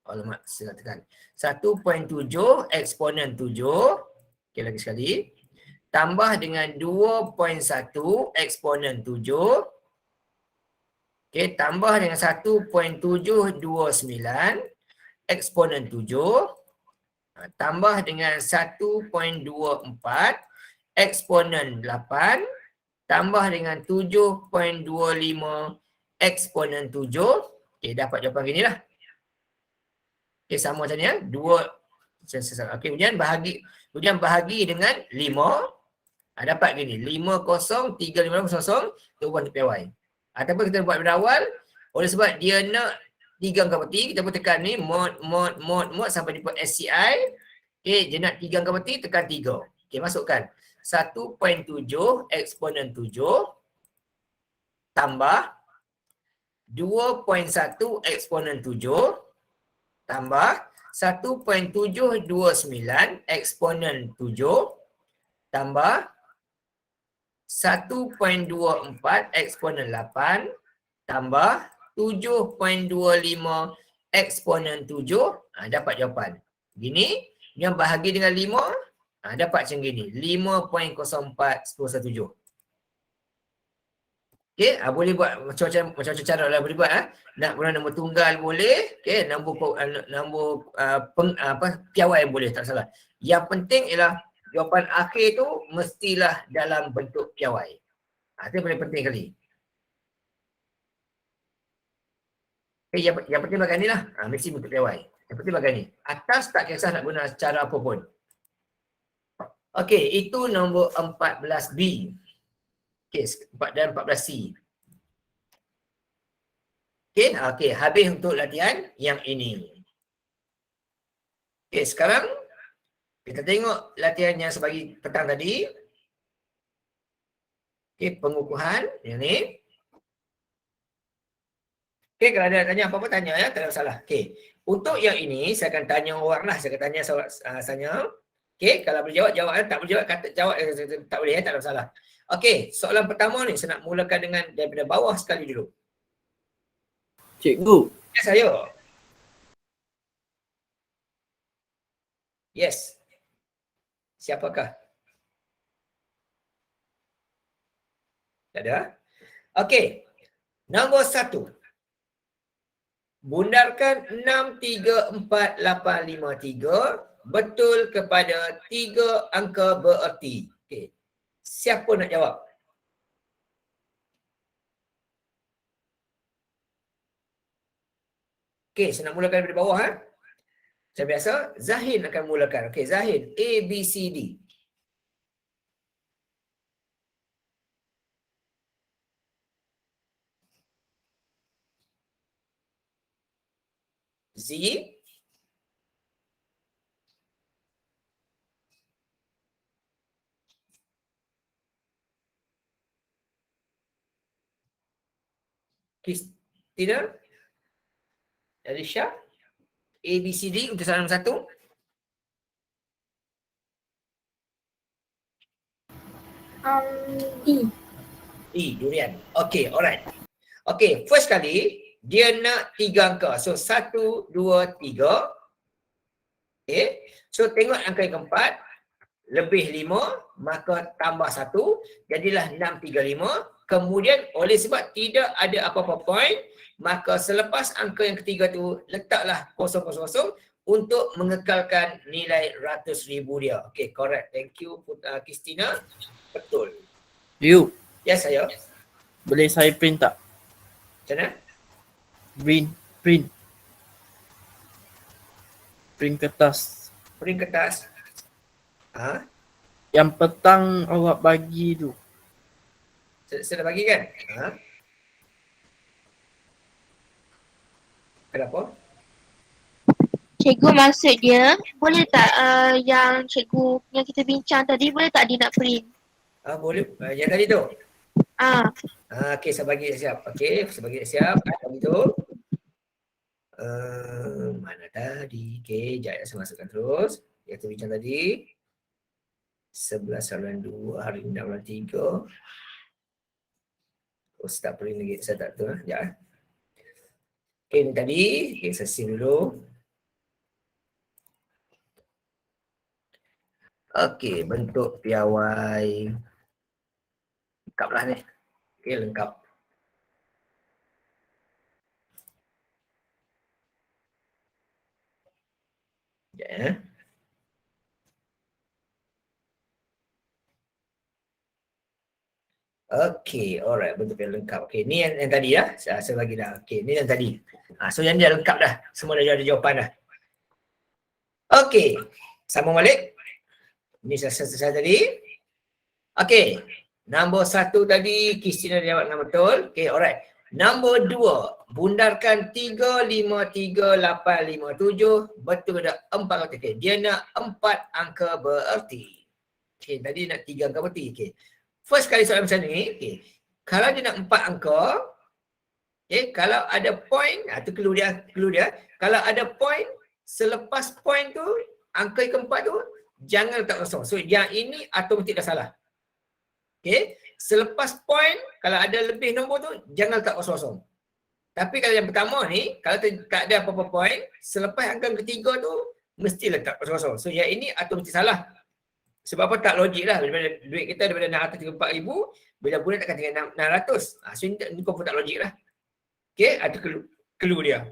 Alamak, saya tekan. 1.7 eksponen 7. Okey, lagi sekali. Tambah dengan 2.1 eksponen 7. Okey, tambah dengan 1.729 eksponen 7. Tambah dengan 1.24 eksponen 8. Tambah dengan 7.25 eksponen 7. Okey, dapat jawapan gini lah. Okey, sama macam ni ya. 2. Okey, kemudian bahagi dengan 5. Dapat gini, 50,358,000 tu buat untuk piawai. Ataupun kita buat pada awal, oleh sebab dia nak 3 angka peti, kita pun tekan ni mod sampai di SCI. Okey, dia nak 3 angka peti, tekan 3. Okey, masukkan 1.7 eksponen 7 tambah 2.1 eksponen 7 tambah 1.729 eksponen 7 tambah 1.24 eksponen 8 tambah 7.25 eksponen 7. Dapat jawapan. Gini, yang bahagi dengan 5, dapat macam gini. 5.04 1017. Okey, boleh buat macam-macam cara lah boleh buat. Nak guna nombor tunggal boleh. Okey, nombor piawai boleh, tak salah. Yang penting ialah jawapan akhir tu mestilah dalam bentuk piawai. Itu yang paling penting kali. Okay, yang penting bagian ni lah. Mesti bentuk piawai. Yang penting bagian ni. Atas tak kisah nak guna cara apa pun. Okey, itu nombor 14B. Okey, dan 14C. Okey, habis untuk latihan yang ini. Okey, sekarang kita tengok latihan yang sebagi petang tadi. Okey, pengukuhan yang ni. Okey, kalau ada tanya apa-apa tanya ya, tak ada masalah. Okey. Untuk yang ini, saya akan tanya orang lah. Saya akan tanya saya. Okey, kalau boleh jawab, jawab. Tak boleh jawab, kata jawab. Tak boleh, tak ada masalah. Okey, soalan pertama ni, saya nak mulakan dengan daripada bawah sekali dulu. Cikgu. Ya, saya. Yes. Siapakah? Tak ada? Okey. Nombor 1. Bundarkan 634853 betul kepada 3 angka bererti. Okey. Siapa nak jawab? Okey, saya nak mulakan daripada bawah. Macam biasa, Zahin akan mulakan. Okey, Zahin. A, B, C, D. Z. Christina. Alicia. A, B, C, D untuk soalan nombor 1. D. D, durian. Okey, alright. Okey, first kali dia nak 3 angka. So 1, 2, 3. Okey. So tengok angka yang keempat. Lebih 5, maka tambah 1. Jadilah 635. Kemudian oleh sebab tidak ada apa-apa point, maka selepas angka yang ketiga tu, letaklah 000 untuk mengekalkan nilai ratus ribu dia. Okey, correct. Thank you, Christina. Betul. You. Yes, saya. Boleh saya print tak? Macam mana? Print kertas. Print kertas. Ha? Yang petang awak bagi tu. Saya dah bagi kan? Ha? Kenapa? Cikgu maksud dia, boleh tak yang cikgu yang kita bincang tadi, boleh tak dia nak print? Boleh. Yang tadi tu? Okey, saya bagi siap. Okey, saya bagi siap. Tadi tu. Mana tadi? Okey, sekejap saya masukkan terus. Yang kita bincang tadi. 11/2 hari 6/3. Oh, start print lagi. Saya tak tahu. Sekejap. Okey, ni tadi. Okey, saya save dulu. Okey, bentuk piawai. Lengkaplah ni. Okey, lengkap. Sekejap ya. Okey, alright, bentuk yang lengkap. Okey, ni yang tadi ya. Saya bagi dah. Okey, ni yang tadi. So yang ni dah lengkap dah. Semua dah ada jawapan dah. Okey, sambung balik. Ni saya tadi. Okey, nombor 1 tadi Christina jawab dengan betul. Okey, alright. Nombor 2, bundarkan 3535857 betul dah 4 angka. Okey, dia nak 4 angka bererti. Okey, tadi nak 3 angka bererti. Okey. First kali soalan macam ni, okey. Kalau dia nak 4 angka, okey, kalau ada point, tu clue dia. Kalau ada point, selepas point tu, angka yang keempat tu, jangan letak kosong. So, yang ini automatik dah salah. Okey, selepas point, kalau ada lebih nombor tu, jangan letak kosong. Tapi kalau yang pertama ni, kalau tak ada apa-apa point, selepas angka yang ketiga tu, mesti letak kosong. So, yang ini automatik salah. Sebab apa? Tak logik lah. Duit kita daripada 634,000, bila bulan takkan tinggal 600. So ni pun tak logik lah. Okay, ada clue dia.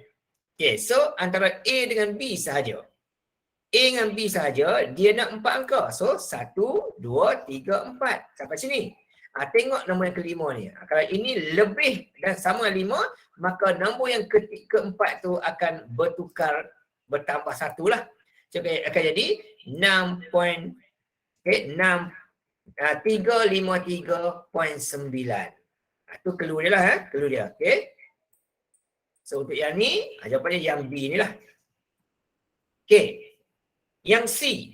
Okay, so antara A dengan B sahaja. A dengan B sahaja, dia nak 4 angka. So 1, 2, 3, 4. Sampai sini. Tengok nombor yang kelima ni. Kalau ini lebih dan sama 5, maka nombor yang keempat tu akan bertambah 1 lah. So akan jadi 6. Okay, 353.9. Tu clue dia lah. Clue dia. Okay. So untuk yang ni, jawapannya yang B ni lah. Okay. Yang C.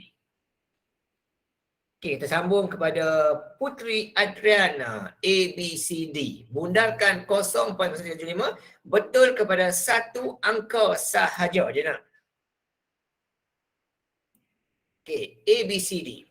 Okey, kita sambung kepada Putri Adriana, ABCD. Bundarkan 0.175 betul kepada satu angka sahaja je nak. Okey, ABCD.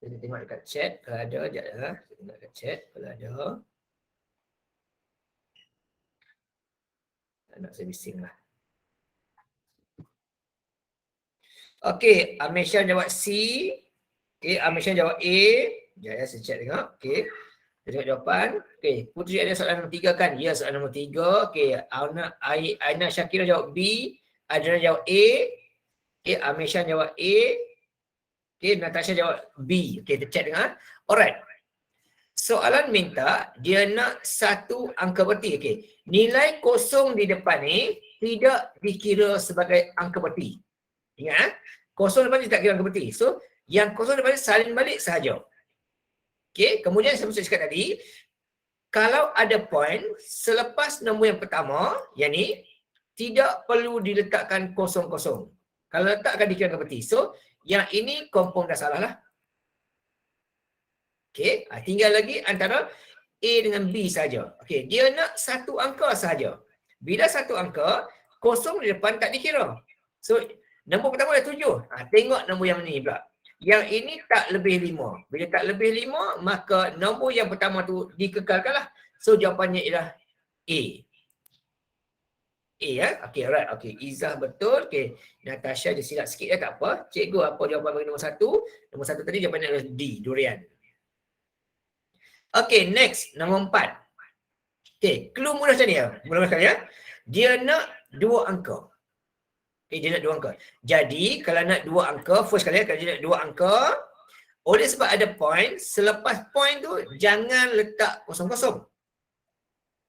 Kita tengok dekat chat kalau ada, sekejap ya. Kita tengok dekat chat kalau ada. Nak saya bising lah. Okey, Amesha jawab C. Okey, Amesha jawab A. Sekejap ya, saya check tengok. Okey. Kita tengok jawapan. Okey, Putri ada soalan nombor 3 kan? Ya, soalan nombor 3. Okey, Aina Syakira jawab B. Adriana jawab A. Okey, Amesha jawab A. Okey, Natasha jawab B. Okey, kita check tengok. Alright. Soalan minta dia nak satu angka berti. Okey, nilai kosong di depan ni tidak dikira sebagai angka berti. Ingat, kosong depan ni tak kira angka berti. So, yang kosong depan ni salin balik sahaja. Okey, kemudian saya mesti cakap tadi, kalau ada point selepas nombor yang pertama, yang ni, tidak perlu diletakkan kosong-kosong. Kalau letak akan dikira angka berti. So, yang ini confirm dah salah lah. Okey, tinggal lagi antara A dengan B saja. Okey, dia nak satu angka saja. Bila satu angka, kosong di depan tak dikira. So, nombor pertama dah 7. Tengok nombor yang ni pula. Yang ini tak lebih 5. Bila tak lebih 5, maka nombor yang pertama tu dikekalkanlah. So, jawapannya ialah A. A ya. Okey, alright. Okey, Izzah betul. Okey, Natasha je silap sikit ya, tak apa. Cikgu apa jawapan bagi nombor 1? Nombor 1 tadi jawapannya adalah D, durian. Okey, next, nombor 4. Okey, clue mudah macam ni ya. Mudah sekali ya. Dia nak 2 angka. Okey, dia nak 2 angka. Jadi, kalau nak 2 angka, first kali ya, kalau dia nak 2 angka, oleh sebab ada point, selepas point tu, jangan letak kosong-kosong.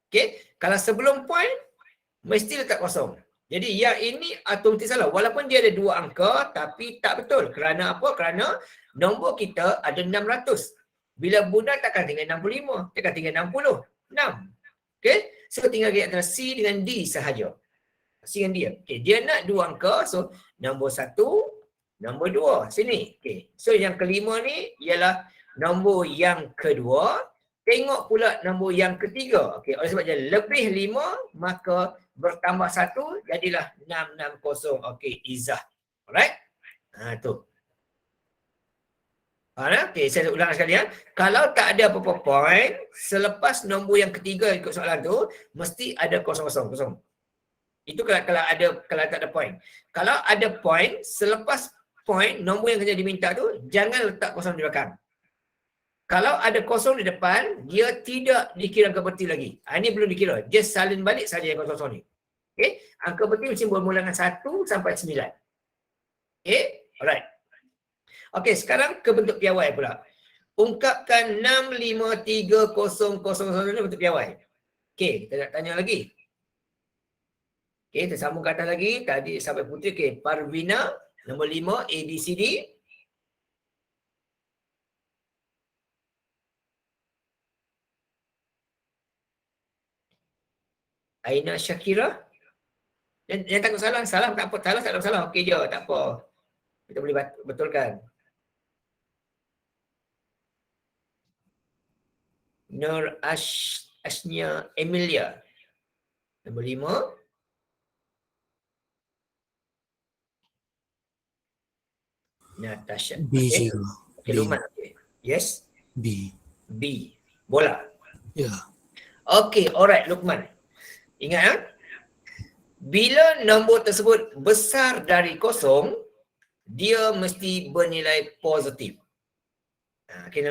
Okey, kalau sebelum point, mesti letak kosong. Jadi yang ini automatik salah. Walaupun dia ada 2 angka, tapi tak betul. Kerana apa? Kerana nombor kita ada 600. Bila bundar takkan tinggal 65. Takkan tinggal 60. 6. Okey? So tinggal antara C dengan D sahaja. C dengan D. Okey, dia nak 2 angka. So nombor 1, nombor 2. Sini. Okey. So yang kelima ni ialah nombor yang kedua. Tengok pula nombor yang ketiga. Okey, oleh sebab dia lebih 5, maka bertambah 1, jadilah 660. Okey, Izzah. Alright? Tu. Okey, saya ulang sekali ya. Kalau tak ada apa-apa point, selepas nombor yang ketiga ikut soalan tu, mesti ada kosong-kosong. Kosong. Itu kalau tak ada point. Kalau ada point, selepas point, nombor yang kena diminta tu, jangan letak kosong di belakang. Kalau ada kosong di depan, dia tidak dikira angka berti lagi. Ini belum dikira. Dia salin balik saja yang kosong-kosong ni. Okay? Angka berti mesti bermula dengan 1 sampai 9. Okay? Alright. Okay, sekarang ke bentuk piawai pula. Ungkapkan 65300 ni bentuk piawai. Okay, kita nak tanya lagi. Okay, kita sambung ke atas lagi. Tadi sampai Putri. Okay, Parvina, nombor 5, ABCD. Aina Syakira. Yang takut salah, salah tak apa. Salah tak ada masalah. Okey je, tak apa. Kita boleh betulkan. Nur Asnia Emilia. Nombor 5. Natasha. B Okay. cikgu. Okay, Luqman. Okay. Yes? B. B. Bola. Ya. Okay, alright Luqman. Ingat ya? Bila nombor tersebut besar dari kosong, dia mesti bernilai positif. Okay,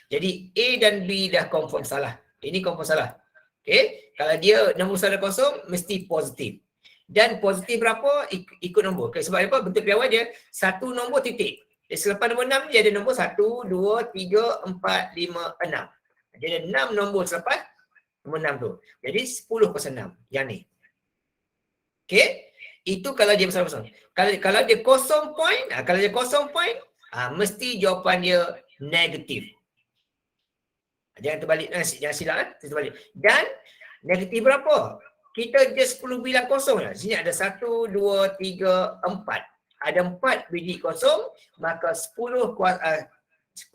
jadi A dan B dah confirm salah. Ini confirm salah. Okay, kalau dia nombor besar dari kosong, mesti positif. Dan positif berapa? Ikut nombor. Okay, sebab apa? Bentuk piawai dia, satu nombor titik. Selepas nombor 6, dia ada nombor 1, 2, 3, 4, 5, 6. Dia ada 6 nombor selepas nombor 6 tu. Jadi 10/6 yang ni. Okey, itu kalau dia besar-besar. Kalau dia kosong point, kalau dia kosong point, mesti jawapan dia negatif. Jangan terbalik, jangan silap terbalik. Dan negatif berapa? Kita just perlu bilang kosong lah. Sini ada 1, 2, 3, 4. Ada 4 biji kosong, maka 10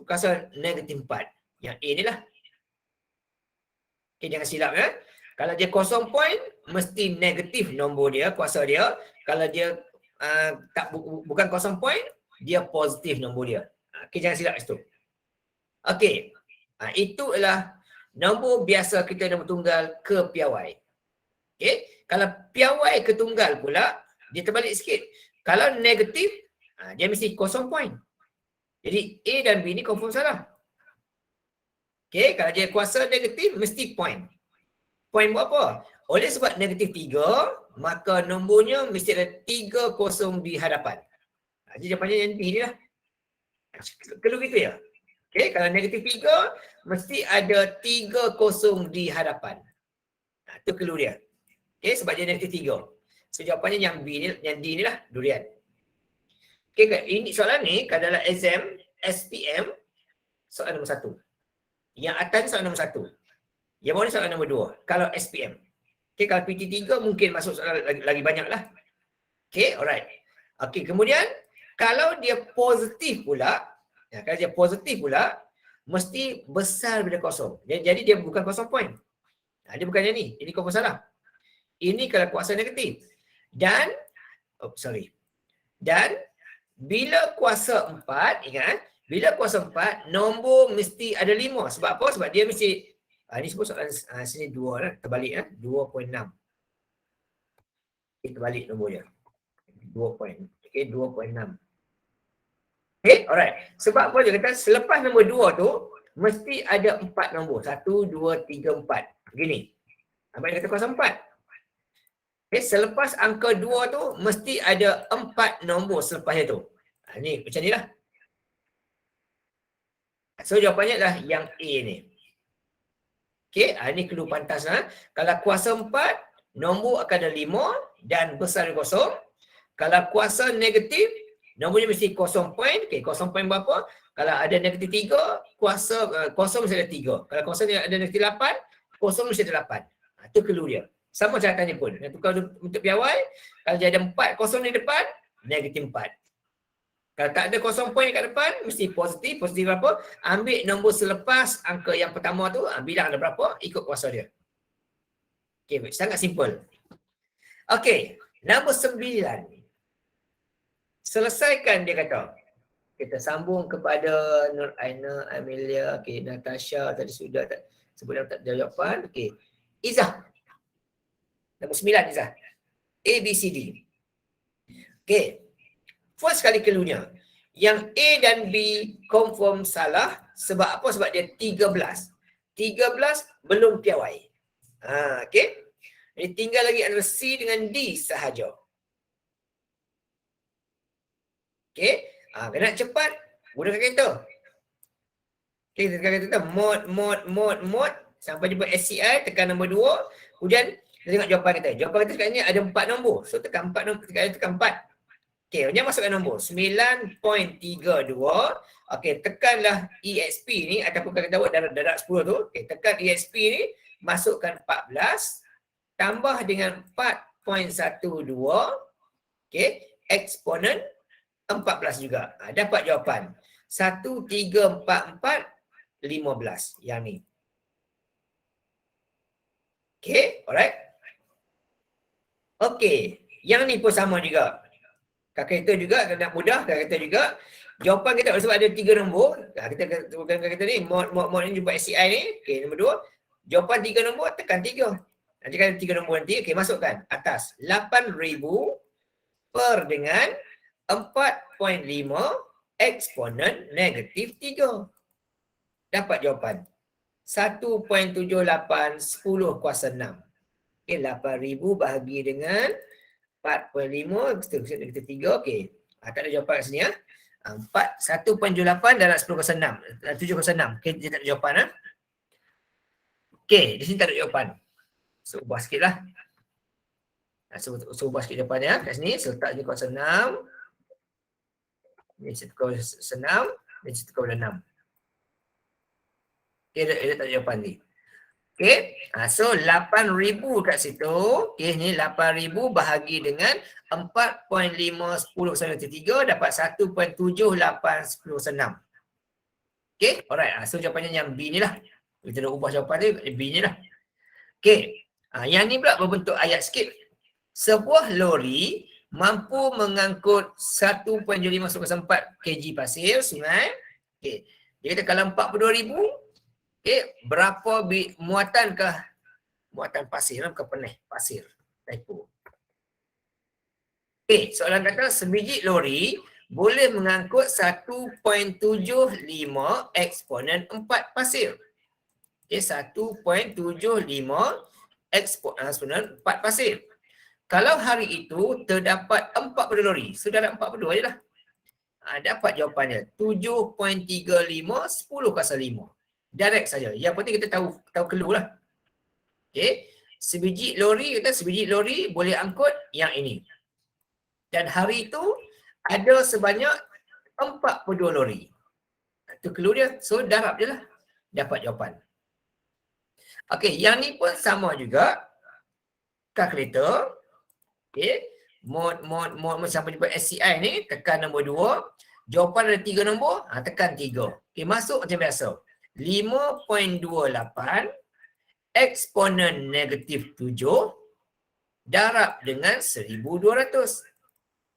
kuasa negatif 4. Yang A ni lah. Okay, jangan silap ya. Kalau dia kosong point, mesti negatif nombor dia, kuasa dia. Kalau dia bukan kosong point, dia positif nombor dia. Okay, jangan silap situ. Okay. Itu adalah nombor biasa kita nombor tunggal ke piawai. Okay. Kalau piawai ke tunggal pula, dia terbalik sikit. Kalau negatif, dia mesti kosong point. Jadi A dan B ni confirm salah. Okay. Kalau dia kuasa negatif, mesti point. Point buat apa? Oleh sebab negatif 3, maka nombornya mesti ada 3 kosong di hadapan. Jadi jawapannya yang B ni lah. Kalau gitu ya. Okay, kalau negatif 3, mesti ada 3 kosong di hadapan. Itu clue dia. Okay, sebab dia negatif 3. So jawapannya yang B ni, yang D ni lah, durian. Okay, ini soalan ni, kalau dalam exam, SPM, soalan nombor 1. Yang atas ni soalan nombor 1. Yang bawah ni soalan nombor 2. Kalau SPM. Okay, kalau PT3 mungkin masuk soalan lagi banyak lah. Okay, alright. Okay, kemudian, kalau dia positif pula, kalau dia positif pula, mesti besar daripada kosong. Jadi dia bukan kosong point. Dia bukan yang ni. Ini kau salah. Ini kalau kuasa negatif. Dan, Dan, bila kuasa 4, ingat, bila kuasa 4, nombor mesti ada 5. Sebab apa? Sebab dia mesti, ni sebut soalan sini 2 lah, terbalik 2.6. Terbalik nombor dia. 2.6. Okay, alright. Sebab apa dia kata, selepas nombor 2 tu, mesti ada 4 nombor. 1, 2, 3, 4. Begini. Abang dia kata kuasa 4. Okay, selepas angka 2 tu, mesti ada 4 nombor selepasnya tu. Ni macam ni lah. So jawapannya adalah yang A ni. Okay, ni clue pantas lah. Kalau kuasa 4, nombor akan ada 5 dan besar dari kosong. Kalau kuasa negatif, nombornya mesti kosong point. Okay, kosong point berapa? Kalau ada negatif 3, kuasa kosong mesti ada 3. Kalau kosong ada negatif 8, kosong mesti ada 8. Itu clue dia. Sama caratannya pun. Yang tukar untuk piawai, kalau dia ada 4 kosong di depan, negatif 4. Kalau tak ada kosong point kat depan, mesti positif. Positif berapa? Ambil nombor selepas angka yang pertama tu, bilang ada berapa, ikut kuasa dia. Okay, sangat simple. Okay, nombor 9. Selesaikan dia kata. Kita sambung kepada Nur Aina, Amelia, okay, Natasha tadi sudah sebut tak ada jawapan. Okay, Izzah. Nombor 9 Izzah. A, B, C, D. Okay. First kali clue-nya. Yang A dan B confirm salah. Sebab apa? Sebab dia 13. 13 belum piawai. Okay. Jadi tinggal lagi antara C dengan D sahaja. Okay. Kena cepat. Gunakan kereta. Okay, tekan kereta. Mod. Sampai jumpa SCI. Tekan nombor 2. Kemudian kita tengok jawapan kita. Jawapan kita sekarang ni ada 4 nombor. So tekan 4 nombor. Tekan 4. Okay, dia masukkan nombor 9.32. Okay, tekanlah EXP ni ataupun kita buat darat 10 tu. Okay, tekan EXP ni, masukkan 14 tambah dengan 4.12. Okay, eksponen 14 juga. Dapat jawapan 1344 15 yang ni. Okay, alright. Okay, yang ni pun sama juga. Kakak kita juga, nak mudah, kakak kita juga. Jawapan kita sebab ada 3 nombor. Kita bukan kakak kita ni, mod ni jumpa SCI ni. Okay, nombor 2. Jawapan 3 nombor, tekan 3. Nanti kan 3 nombor nanti, okay, masukkan atas. 8,000 per dengan 4.5 eksponen negatif 3. Dapat jawapan. 1.78 10 kuasa 6. Okay, 8,000 bahagi dengan 4.5, kita 3, okey. Tak ada jawapan kat sini ya. 1.78 dalam 10 kuasa 6. 7 kuasa 6. Okey, dia tak ada jawapan. Okey, di sini tak ada jawapan. So, ubah sikit lah. So, ubah sikit jawapannya kat sini. So, letak je kuasa 6. Ni saya tukar kuasa 6. Ni saya tukar kuasa 6. Okay, dia tak ada jawapan ni. Okay, so 8,000 kat situ. Okay, ni 8,000 bahagi dengan 4.510 dapat 1.7816. Okay, alright. So jawapannya yang B ni lah. Kita dah ubah jawapan dia, B ni lah. Okay, yang ni pula berbentuk ayat sikit. Sebuah lori mampu mengangkut 1.7514 kg pasir sungai. Okay, dia kata kalau 42,000, okay, berapa muatankah muatan pasir, bukan peneh, pasir. Typo. Okay, soalan kata sebiji lori boleh mengangkut 1.75 eksponen 4 pasir. Okay, 1.75 eksponen 4 pasir. Kalau hari itu terdapat 40 lori, sudah ada 40 aja lah. Dapat jawapannya 7.35 10 kuasa 5. Direct saja. Yang penting kita tahu clue lah. Okay. Sebiji lori boleh angkut yang ini. Dan hari itu ada sebanyak 42 lori. Itu clue dia. So darab je lah. Dapat jawapan. Okey, yang ni pun sama juga. Kalkulator. Okey. Mod sampai jumpa SCI ni, tekan nombor 2. Jawapan ada 3 nombor, tekan 3. Okey, masuk macam biasa. 5.28 eksponen negatif 7 darab dengan 1,200.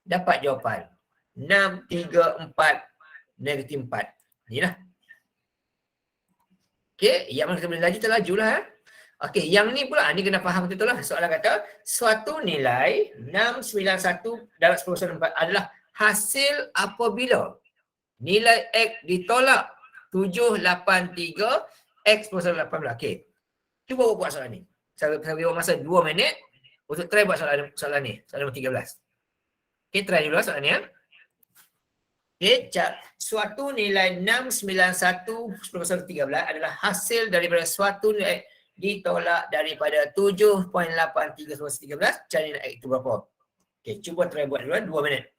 Dapat jawapan 634 negatif 4. Inilah. Okey, yang mana kita boleh laju terlajulah. Okey, yang ni pula, ni kena faham betul lah. Soalan kata, suatu nilai 691 darab 10/4 adalah hasil apabila nilai X ditolak 783 X /18. Okey, cuba buat soalan ni. Saya beri masa 2 minit untuk try buat soalan ni. Soalan nombor 13. Okey, try dulu soalan ni. Okay, suatu nilai 691 /13 adalah hasil daripada suatu nilai ditolak daripada 7.83 /13. Cari nilai itu berapa? Okay, cuba try buat dulu 2 minit.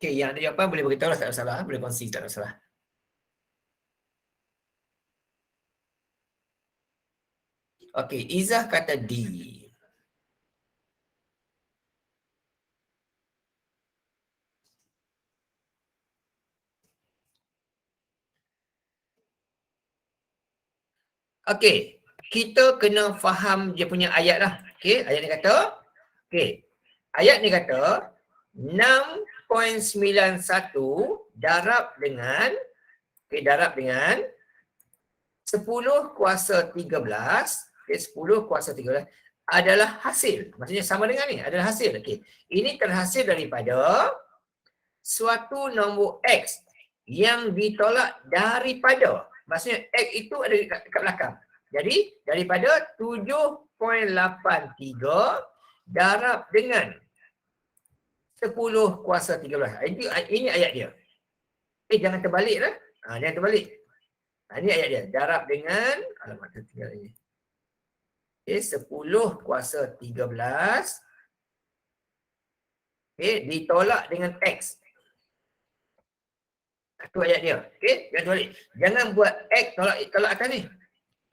Okay, yang ada jawapan boleh beritahu lah, tak ada masalah. Boleh kongsi, tak ada masalah. Okey, Izzah kata D. Okey, kita kena faham dia punya ayat lah. Okey, ayat ni kata, ayat ni kata 6.91 darab dengan 10 kuasa 13. Okay, 10 kuasa 13 adalah hasil. Maksudnya sama dengan ni, adalah hasil. Okay. Ini terhasil daripada suatu nombor X yang ditolak daripada. Maksudnya X itu ada kat belakang. Jadi, daripada 7.83 darab dengan 10 kuasa 13. Ini ayat dia. Jangan terbalik lah. Jangan terbalik. Ini ayat dia. Darab dengan, alamat tertinggal ini. 10 kuasa 13 ditolak dengan X. Itu ayat dia. Jangan terbalik. Jangan buat X tolak atas ni.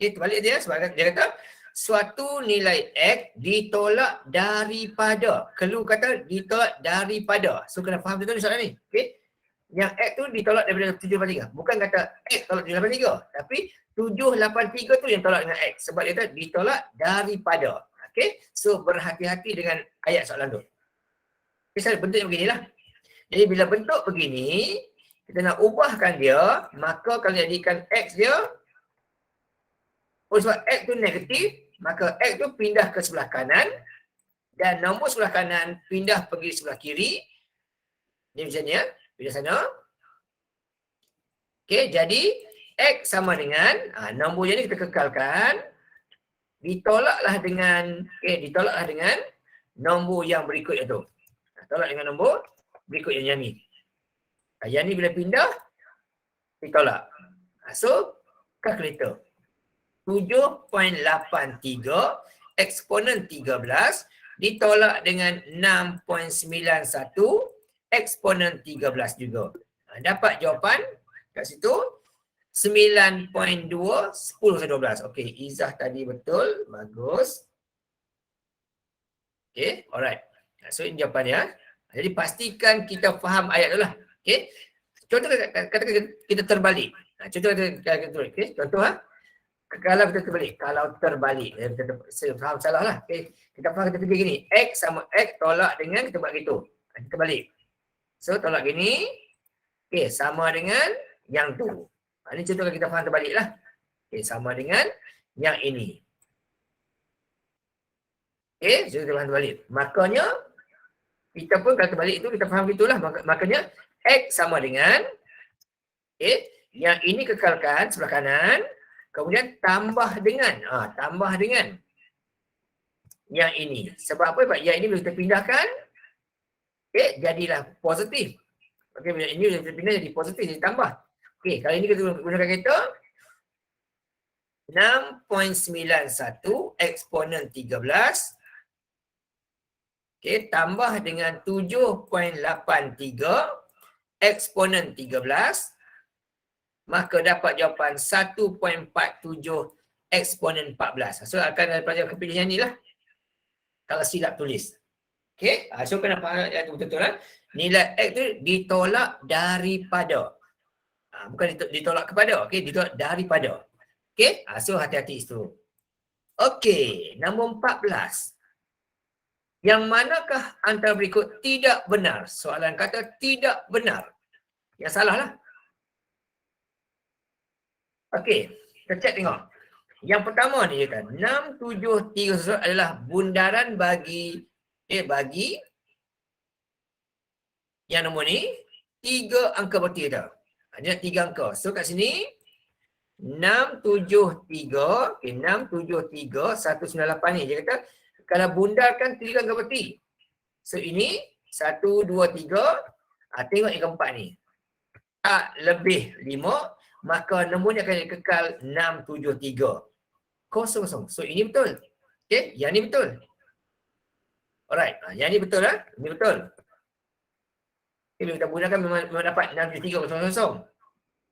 Terbalik dia sebab dia kata suatu nilai X ditolak daripada. Clue kata ditolak daripada. So kena faham betul soalan ni. Yang X tu ditolak daripada 783. Bukan kata X tolak 783. Tapi 783 tu yang tolak dengan X. Sebab dia kata ditolak daripada. Okay. So berhati-hati dengan ayat soalan tu. Misalnya bentuknya beginilah. Jadi bila bentuk begini, kita nak ubahkan dia. Maka kalau jadikan X dia. Sebab X tu negatif. Maka X tu pindah ke sebelah kanan. Dan nombor sebelah kanan pindah pergi sebelah kiri. Ini misalnya. Pindah sana. Okay, jadi X sama dengan, nombor yang ni kita kekalkan. Ditolaklah dengan nombor yang berikut itu. Tolak dengan nombor berikut yang ni. Yang ni bila pindah, ditolak. So, kalkulator. 7.83 eksponen 13 ditolak dengan 6.91 eksponen 13 juga. Dapat jawapan kat situ 9.2 10/12. Okey, Izzah tadi betul. Bagus. Okey, alright. So ini jawapannya. Jadi pastikan kita faham ayat tu lah. Okey. Contoh kata kita terbalik. Contoh kata terbalik. Okey, contoh kalau kita terbalik. Saya faham salah lah. Okey. Kita faham kita fikir gini. X sama X tolak dengan kita buat gitu. Kita balik. So tolak gini. Okey, sama dengan yang tu. Ini contoh kita faham terbalik lah. Okey, sama dengan yang ini. Okey, so kita faham terbalik. Makanya kita pun kalau terbalik itu kita faham gitulah. Makanya X sama dengan yang ini kekalkan sebelah kanan, kemudian tambah dengan yang ini. Sebab apa? Sebab yang ini bila kita pindahkan jadilah positif. Okey, bila ini bila kita pindah jadi positif, jadi tambah. Okey, kali ini kita gunakan kereta 6.91 eksponen 13. Okey, tambah dengan 7.83 eksponen 13, maka dapat jawapan 1.47 eksponen 14. So akan ada pelajaran kepilihan ni lah. Kalau silap tulis. Okey, so kena faham yang betul-betul lah. Nilai X tu ditolak daripada. Bukan ditolak kepada. Okey, ditolak daripada. Okey, so hati-hati itu. Okey, nombor 14. Yang manakah antara berikut tidak benar? Soalan kata tidak benar. Yang salah lah. Okey, kita cek tengok. Yang pertama ni dia kata 673 adalah bundaran bagi yang nombor ni 3 angka berarti dah. Dia 3 angka. So kat sini 673, 673 198 ni dia kata kalau bundarkan 3 angka berarti. So ini 1 2 3, tengok yang keempat ni. Tak lebih 5, maka nombor ni akan kekal 673. Kosong. So ini betul. Okey, yang ni betul. Alright, yang ni betul lah. Ini betul. Okay, bila kita gunakan memang dapat 673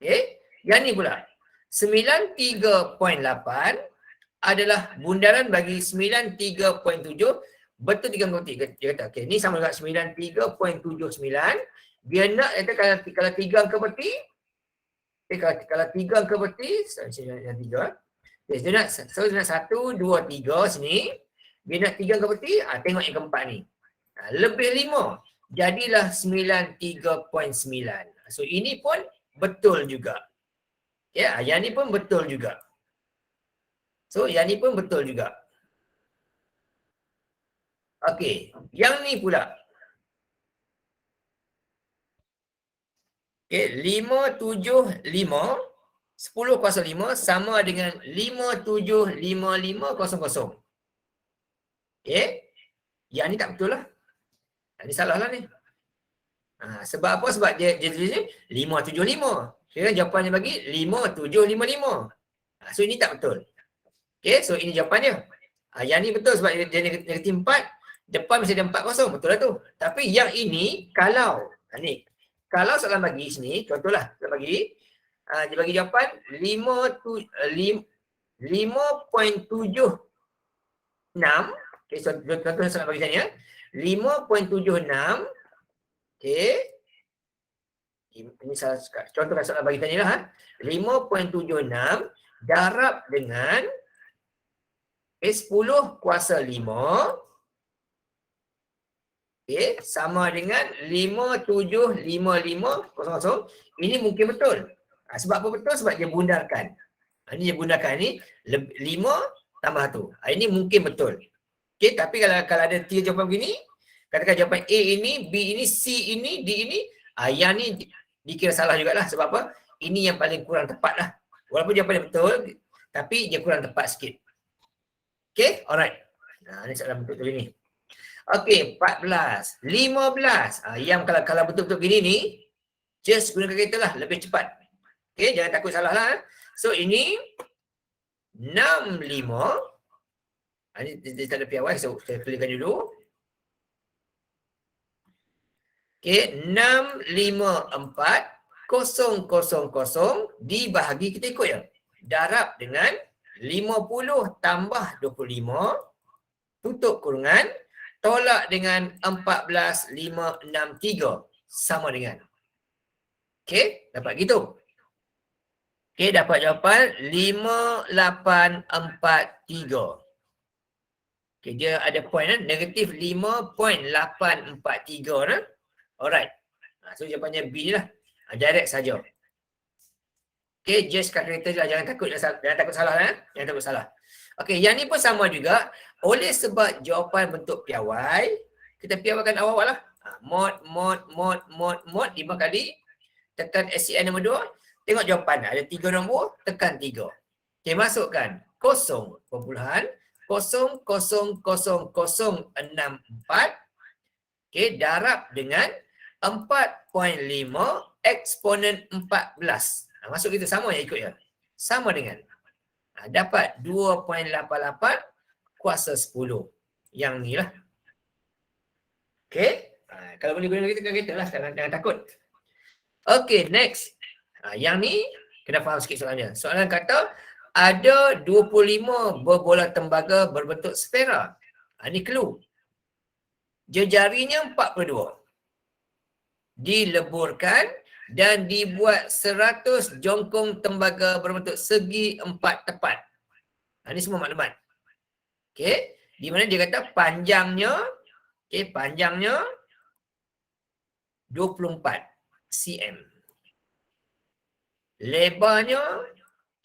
Okey, yang ni pula 93.8 adalah bundaran bagi 93.7. Betul 3 angka berarti. Dia kata okey, ni sama dengan 93.79. Dia nak kata kalau 3 angka berarti kalau 3 angka berarti yang 3. Okay, dia nak 1 2 3 sini. Dia nak 3 angka berarti, tengok yang keempat ni. Lebih 5. Jadilah 93.9. So ini pun betul juga. Ya, yang ni pun betul juga. So yang ni pun betul juga. Okey, yang ni pula. Okey, 575 10.05 sama dengan 575500. Okey. Yang ni tak betul lah. Ini salah lah ni. Sebab apa? Sebab dia tulis 575. Kira jawapannya bagi 5755. So ini tak betul. Okey, so ini jawapannya. Yang ni betul sebab dia negatif 4. Depan mesti ada 40. Betul lah tu. Tapi yang ini kalau kalau soalan bagi sini, contohlah soalan bagi dia bagi jawapan 5.76. Okey, so contoh soalan bagi saya 5.76. Okey. Ini salah contoh soalan bagi tanya lah. 5.76 darab dengan 10 kuasa 5. Okay, sama dengan 575500. Ini mungkin betul. Sebab apa betul? Sebab dia bundarkan. Ini dia bundarkan ni 5 tambah 1. Ini mungkin betul. Okay, tapi kalau ada 3 jawapan begini, katakan jawapan A ini, B ini, C ini, D ini, yang ni dikira salah jugalah. Sebab apa? Ini yang paling kurang tepat lah. Walaupun jawapan dia betul, tapi dia kurang tepat sikit. Okay, alright. Ini soalan betul ini. Okey, 14, 15. Yang kalau betul-betul gini ni, just gunakan kereta lah, lebih cepat. Okey, jangan takut salah lah. So ini 65 Ini dia tak ada piawai, so saya clearkan dulu. Okey, 654,000 dibahagi, kita ikut ya. Darab dengan 50 tambah 25 tutup kurungan tolak dengan 14,563 sama dengan. Okey, dapat gitu. Okey, dapat jawapan 5843. Okey, dia ada point negatif 5.843 nah. Alright. So jawapannya B ni lah. Direct saja. Okey, just calculator je, jangan takut salah Jangan takut salah. Okey, yang ni pun sama juga. Oleh sebab jawapan bentuk piawai, kita piawaikan awal-awal lah. Mod 5 kali. Tekan SCN nombor 2. Tengok jawapan. Ada 3 nombor. Tekan 3. Okey, masukkan 0.0000064. Okey, darab dengan 4.5 eksponen 14. Masuk gitu, sama ya ikut ya. Sama dengan. Dapat 2.88 kuasa 10. Yang ni lah. Okey. Kalau boleh guna kita lah. Jangan takut. Okey, next. Yang ni, kena faham sikit soalannya. Soalan kata, ada 25 berbola tembaga berbentuk sfera. Ini clue. Jejarinya 42. Dileburkan dan dibuat 100 jongkong tembaga berbentuk segi 4 tepat. Ini semua maklumat. Okey, di mana dia kata panjangnya, panjangnya 24 cm. Lebarnya,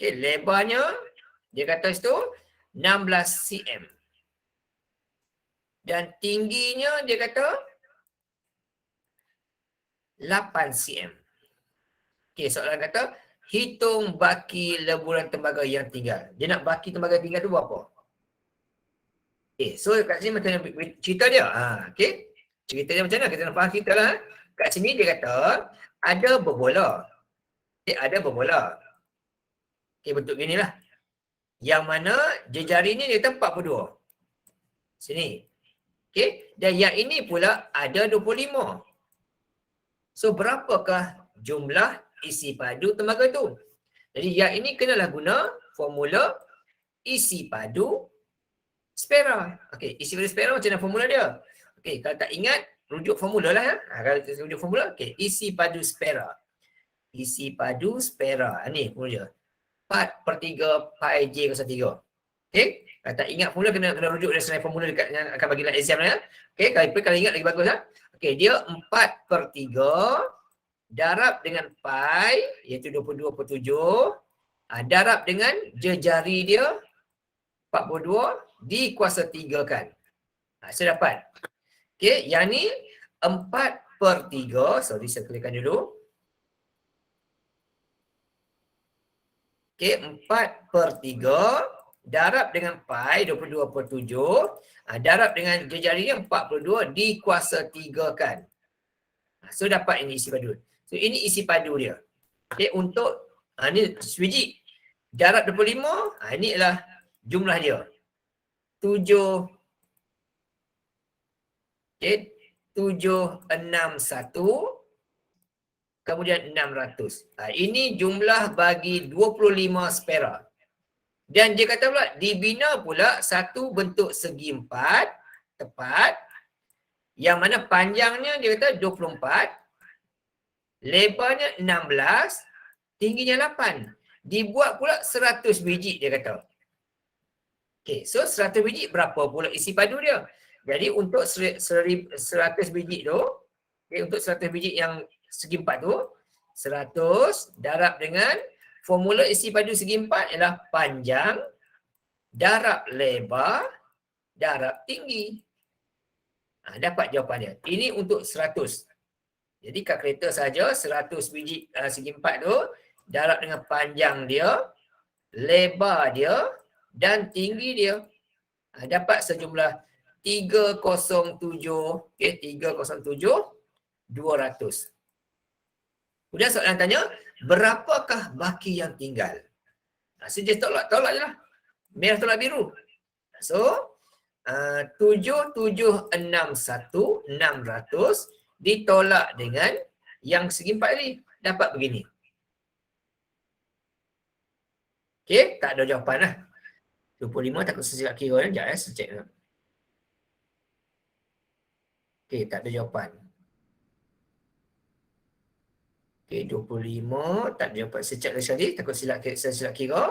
lebarnya dia kata situ 16 cm. Dan tingginya dia kata 8 cm. Okey, soalan kata, hitung baki leburan tembaga yang tinggal. Dia nak baki tembaga tinggal tu berapa? Okey, so kat sini macam cerita dia. Okey. Cerita dia macam mana? Kita nak faham cerita lah. Kat sini dia kata, ada berbola. Ada berbola. Okey, bentuk gini lah. Yang mana jejari ni dia kata 42. Sini. Okey. Dan yang ini pula ada 25. So, berapakah jumlah isi padu tembaga tu? Jadi, yang ini kenalah guna formula isi padu sfera. Okey, isi padu sfera macam mana formula dia? Okey, kalau tak ingat, rujuk formula lah. Kalau rujuk formula, okey, isi padu sfera. Isi padu sfera. Ini formula. 4/3 pi j kuasa 3. Okey, kalau tak ingat formula, kena rujuk dari selain formula dekat yang akan bagi dalam exam lah. Okey, kalau ingat lagi bagus lah. Okey, dia 4/3 darab dengan pi, iaitu 22/7. Darab dengan jejari dia 42 dikuasa 3 kan. Saya dapat. Okey, yang ni 4/3. Sorry, saya klikkan dulu. Okey, 4/3 darab dengan pi 22/7. Darab dengan jejari dia 42 dikuasa 3 kan. So dapat ini isi padu. So ini isi padu dia. Okey, untuk ni sebiji darab 25, ini adalah jumlah dia. 7 okey, 761 kemudian 600. Ini jumlah bagi 25 sfera. Dan dia kata pula, dibina pula satu bentuk segi 4 tepat, yang mana panjangnya dia kata 24, lebarnya 16, tingginya 8. Dibuat pula 100 biji dia kata. Okey, so 100 biji berapa pula isi padu dia? Jadi untuk 100 biji tu, untuk 100 biji yang segi 4 tu, 100 darab dengan formula isi padu segi 4 ialah panjang darab lebar darab tinggi. Dapat jawapan dia. Ini untuk 100. Jadi kalkulator saja 100 biji segi 4 tu darab dengan panjang dia, lebar dia dan tinggi dia. Dapat sejumlah 307, okey, 307 200. Kemudian soalan tanya, berapakah baki yang tinggal? So, just tolak je lah. Merah tolak biru. So, 7,761,600 ditolak dengan yang segi 4 ni. Dapat begini. Okey, tak ada jawapan lah. 25 takut saya silap kira ni. Sekejap saya cek. Okey, tak ada jawapan. Okey, 25 tak ada jawapan. Saya cek lagi sekali. Takut saya silap kira.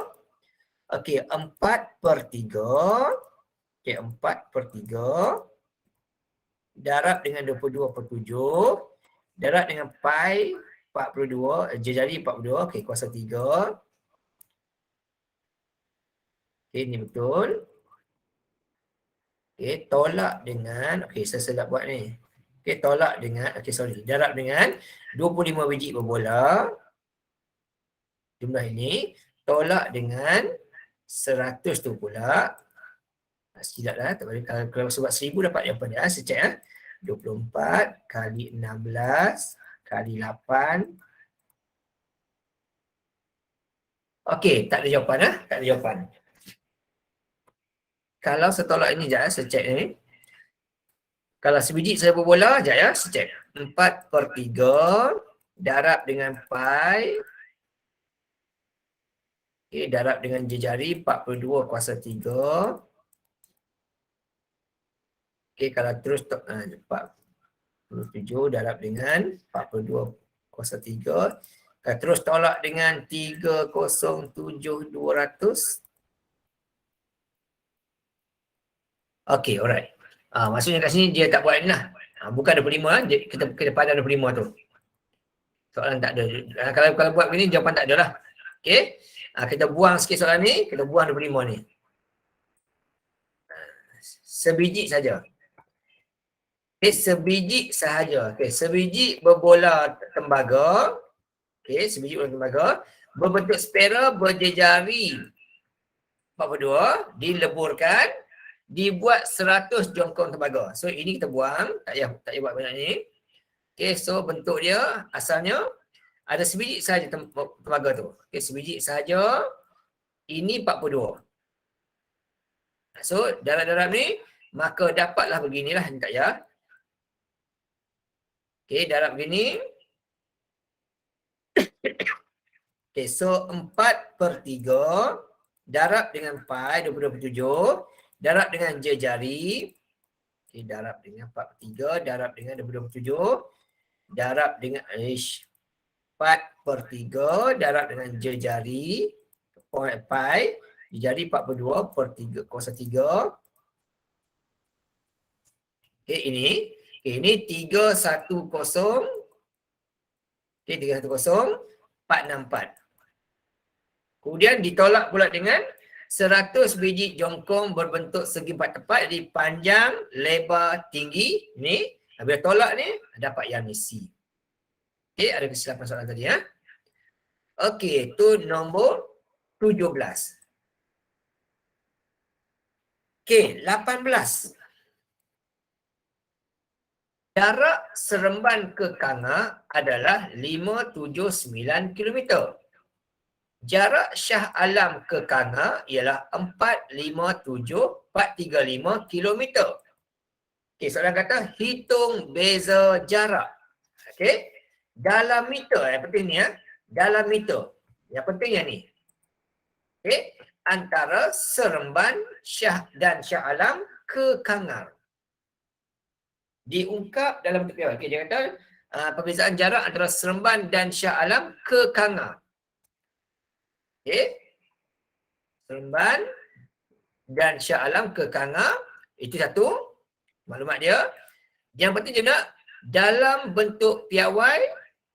Okey, 4/3. Okey, 4/3 darab dengan 22/7 darab dengan pi 42, jari 42, okey, kuasa 3. Okey, ni betul. Okey, tolak dengan, okey, saya silap buat ni. Okey, tolak dengan, okey, sorry, darab dengan 25 biji berbola. Jumlah ini, tolak dengan 100 tu pula. Silap lah, tak boleh. Kalau sebab 1000 dapat apa dia? Saya cek 24 kali 16 kali 8. Okey, tak ada jawapan tak ada jawapan. Kalau saya tolak ini sekejap saya cek ni. Kalau sebiji saya berbola, sekejap saya cek. 4/3 darab dengan pi. Okey, darab dengan jari 42 kuasa 3. Okey, kalau terus 47 darab dengan 42 kuasa 3. Kalau terus tolak dengan 307,200. Okey, alright. Maksudnya kat sini dia tak buat ni lah. Bukan 25 kita pada 25 tu. Soalan tak ada. Kalau buat begini jawapan tak ada lah. Okey. Kita buang sikit soalan ni, kita buang 25 ni. Sebiji saja. Okey, sebiji sahaja. Okey, sebiji berbola tembaga. Okey, sebiji bola tembaga berbentuk spera berjejari 42 dileburkan, dibuat 100 jongkong tembaga. So ini kita buang, tak payah buat banyak ni. Okey, so bentuk dia asalnya ada sebiji sahaja tembaga tu. Okey, sebiji sahaja. Ini 42. So darab-darab ni maka dapatlah beginilah ni tak ya. Okey, darab begini. Okey, so 4/3 darab dengan pi 27 darab dengan jari. Okey, darab dengan 4/3 darab dengan 27 darab dengan 4/3 darab dengan jari pi jari 42/3 kuasa 3. Okey, ini 310. Okey, 310,464. Kemudian ditolak pula dengan 100 biji jongkong berbentuk segi 4 tepat di panjang, lebar, tinggi. Ni, bila tolak ni, dapat yang ni C. Okey, ada kesilapan soalan tadi ya. Okey, tu nombor 17. Okey, 18. Jarak Seremban ke Kanga adalah 579 km. Jarak Shah Alam ke Kanga ialah 435 km. Okey, soalan kata hitung beza jarak. Okey, dalam meter, yang penting ni ya. Dalam meter. Yang penting yang ni. Okey, antara Seremban dan Shah Alam ke Kangar. Diungkap dalam bentuk piawai. Okey, dia kata perbezaan jarak antara Seremban dan Shah Alam ke Kangar. Okey. Seremban dan Shah Alam ke Kangar. Itu satu maklumat dia. Yang penting dia nak dalam bentuk piawai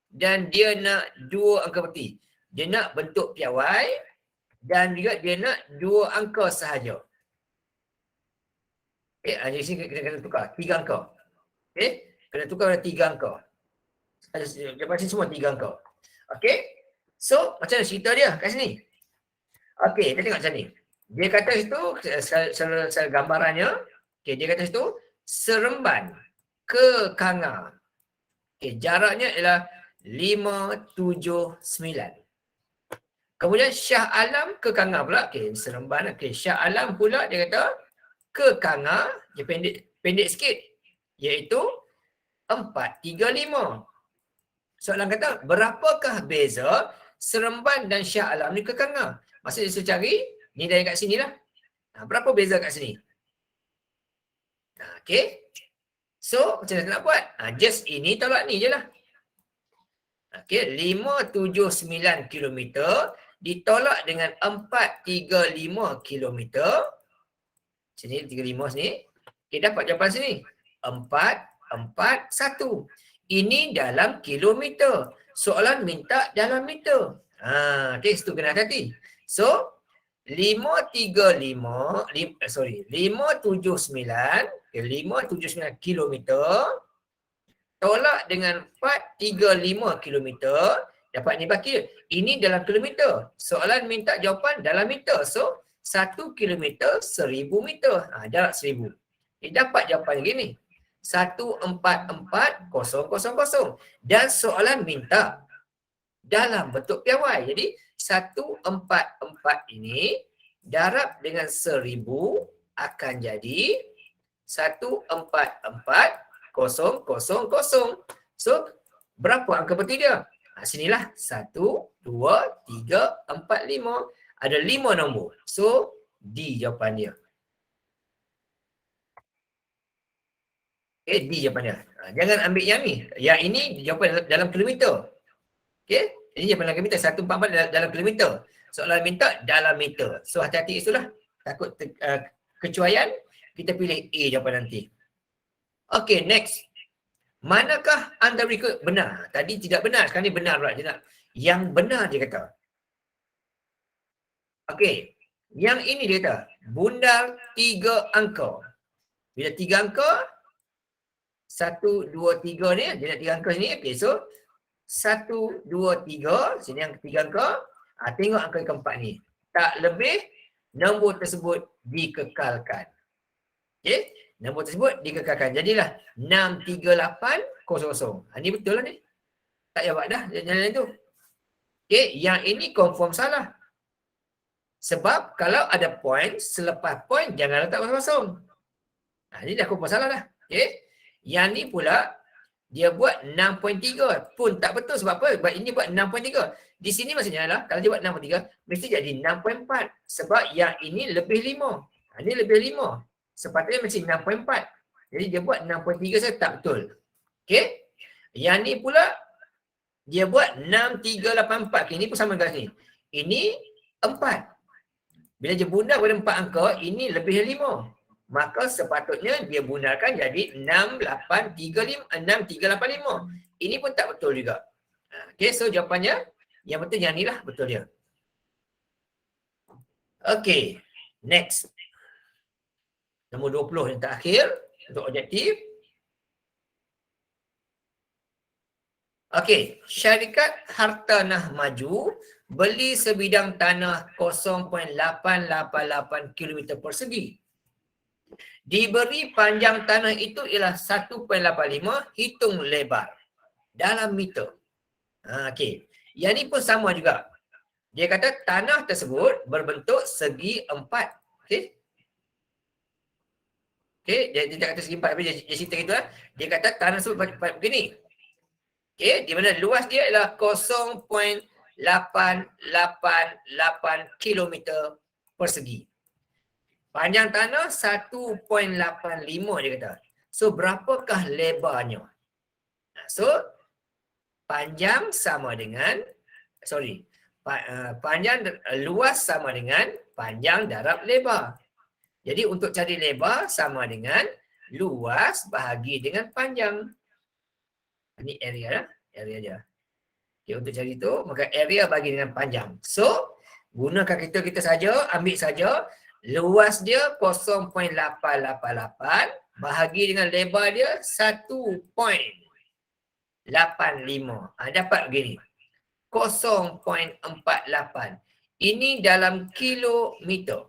dan dia nak dua angka peti. Dia nak bentuk piawai dan juga dia nak dua angka sahaja. Okey, di sini kita kena tukar 3 angka. Okey, kena tukar pada 3 angka. Lepas ni semua 3 angka. Okey. So, macam mana cerita dia kat sini? Okey, kita tengok macam ni. Dia kata situ, secara gambarannya, okey, dia kata situ, Seremban ke Kangar. Okey, jaraknya ialah 579. Kemudian Shah Alam ke Kangar pula. Okey, Seremban. Okey, Shah Alam pula dia kata Kekanga, dia pendek sikit, iaitu 435. Soalan kata, berapakah beza Seremban dan Shah Alam ni kekanga? Maksudnya saya cari, ni dari kat sini lah. Berapa beza kat sini? Okay. So, macam mana nak buat? Just ini tolak ni je lah. Okay, 579 km ditolak dengan 435 km. Sini 35 sini. Okay, dapat jawapan sini. 441. Ini dalam kilometer. Soalan minta dalam meter. Okay, situ kena hati-hati. So, 579 kilometer tolak dengan 435 kilometer. Dapat ni baki. Ini dalam kilometer. Soalan minta jawapan dalam meter. So, 1 kilometer 1000 meter. Jarak 1000. Dapat jawapan gini. 144000. Dan soalan minta dalam bentuk piawai. Jadi 144 ini darab dengan 1000 akan jadi 144000. So berapa angka peti dia? Sinilah 1, 2, 3, 4, 5. Ada 5 nombor. So D jawapan dia. D jawapan dia. Jangan ambil yang ni. Yang ini jawapan dalam kilometer. Okay. Ini jawapan dalam kilometer. 144 dalam kilometer. Soalan minta dalam meter. So hati-hati itulah. Takut kecuaian. Kita pilih A jawapan nanti. Okay, next. Manakah antara berikut benar? Tadi tidak benar. Sekarang ni benar pula. Yang benar dia kata. Okay. Yang ini dia kata. Bundar 3 angka. Bila 3 angka, 1, 2, 3 ni, dia nak 3 angka sini. Okay, so 1, 2, 3, sini yang ketiga angka. Tengok angka yang keempat ni. Tak lebih, nombor tersebut dikekalkan. Okay, nombor tersebut dikekalkan. Jadilah 63800. Ni betul lah ni. Tak jawab dah jalan tu. Okay, yang ini confirm salah. Sebab kalau ada point, selepas point jangan letak kosong-kosong. Ni dah confirm salah dah. Okay. Yang ni pula dia buat 6.3 pun tak betul. Sebab apa? Sebab ini buat 6.3. Di sini maksudnya adalah kalau dia buat 6.3 mesti jadi 6.4. Sebab yang ini lebih 5. Ini lebih 5. Sepatutnya mesti 6.4. Jadi dia buat 6.3 saja tak betul. Okey. Yang ni pula dia buat 6384. Ini pun sama dengan ni. Ini 4. Bila dia bundar pada 4 angka, ini lebih 5. Maka sepatutnya dia bundarkan jadi 6385. Ini pun tak betul juga. Okey, so jawapannya yang betul yang ni lah betul dia. Okey, next. Nombor 20 yang terakhir untuk objektif. Okey, syarikat Hartanah Maju beli sebidang tanah 0.888 km persegi. Diberi panjang tanah itu ialah 1.85 hitung lebar dalam meter. Okey. Yang ni pun sama juga. Dia kata tanah tersebut berbentuk segi 4. Okey. Okey, dia tak kata segi 4 tapi dia cerita gitu lah. Dia kata tanah tersebut begini. Okey, di mana luas dia ialah 0.888 km persegi. Panjang tanah 1.85 dia kata. So berapakah lebarnya? So panjang sama dengan panjang luas sama dengan panjang darab lebar. Jadi untuk cari lebar sama dengan luas bahagi dengan panjang. Ini area lah, area dia. Okay, untuk cari itu maka area bagi dengan panjang. So gunakan kita saja, ambil saja luas dia 0.888 bahagi dengan lebar dia 1.85. Dapat begini. 0.48. Ini dalam kilometer.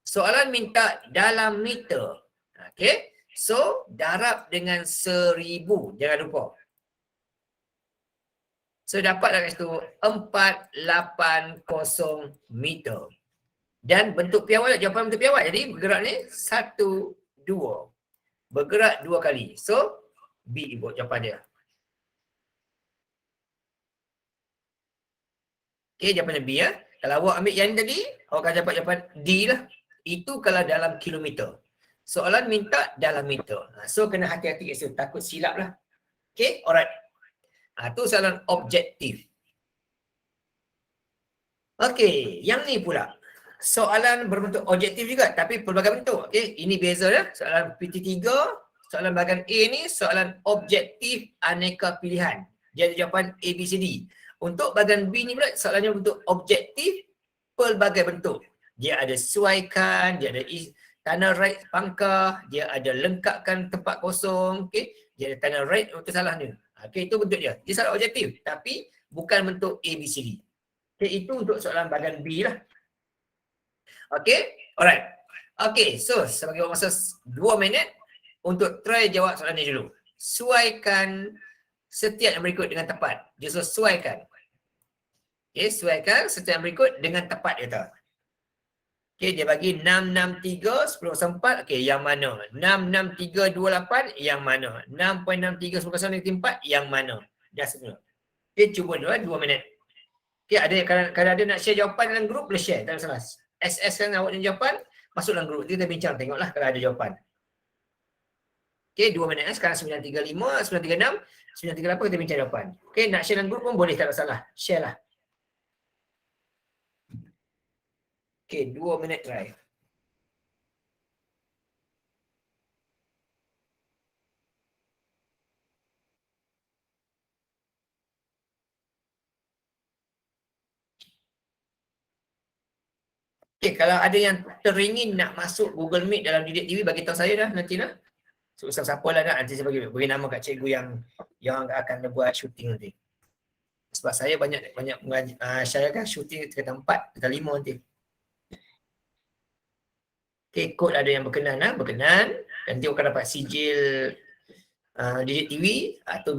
Soalan minta dalam meter. Okey. So darab dengan 1000. Jangan lupa. So dapatlah kat situ 480 meter. Dan bentuk piawai, jawapan bentuk piawai. Jadi bergerak ni 1, 2. Bergerak 2 kali. So, B buat jawapan dia. Okay, jawapan B ya. Kalau awak ambil yang tadi, awak akan dapat jawapan D lah. Itu kalau dalam kilometer. Soalan minta dalam meter. So, kena hati-hati kat situ. Takut silap lah. Okay, alright. Itu soalan objektif. Okay, yang ni pula. Soalan berbentuk objektif juga, tapi pelbagai bentuk. Okay, ini beza dah. Soalan PT3, soalan bahagian A ni soalan objektif aneka pilihan. Dia ada jawapan A, B, C, D. Untuk bahagian B ni pula, soalannya bentuk objektif pelbagai bentuk. Dia ada suaikan, dia ada tanah right pangkah, dia ada lengkapkan tempat kosong, okay? Dia ada tanah right untuk salah ni. Okay, itu bentuk dia. Dia soalan objektif, tapi bukan bentuk A, B, C, D. Okay, itu untuk soalan bahagian B lah. Okay, alright. Okay, so sebagai masa 2 minit untuk try jawab soalan ni dulu. Suaikan setiap yang berikut dengan tepat. Dia sesuaikan. Okay, suaikan setiap yang berikut dengan tepat dia tahu. Okay, dia bagi 663, 10/4. Okay, yang mana? 66328 yang mana? 6.63 yang mana? Dah semua. Okay, cuba dulu 2 minit. Okay, kalau ada nak share jawapan dalam grup, boleh share. Tak masalah. SS kan awak punya jawapan, masuk dalam grup. Kita bincang, tengoklah kalau ada jawapan. Okay, 2 minit. Sekarang 935, 936, 938 kita bincang jawapan. Okay, nak share dalam grup pun boleh, tak masalah. Share lah. Okay, 2 minit try. Okay, kalau ada yang teringin nak masuk Google Meet dalam Didik TV, bagi tahu saya dah nanti lah. So, siapa lah nak, nanti saya bagi nama kat cikgu yang akan buat syuting nanti. Sebab saya banyak saya kan syuting kata 4, kata 5 nanti. Okay, kod ada yang berkenan lah, nanti akan dapat sijil Didik TV atau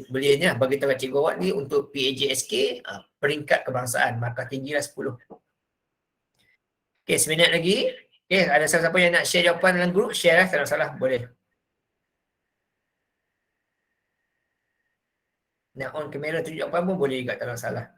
belinya bagi tahu kat cikgu awak ni untuk PAJSK peringkat kebangsaan, markah tinggi lah 10. Okay, seminit lagi. Okay, ada siapa-siapa yang nak share jawapan dalam grup, share lah, tak ada masalah, boleh. Nak on kamera tunjuk jawapan pun boleh juga, tak ada masalah.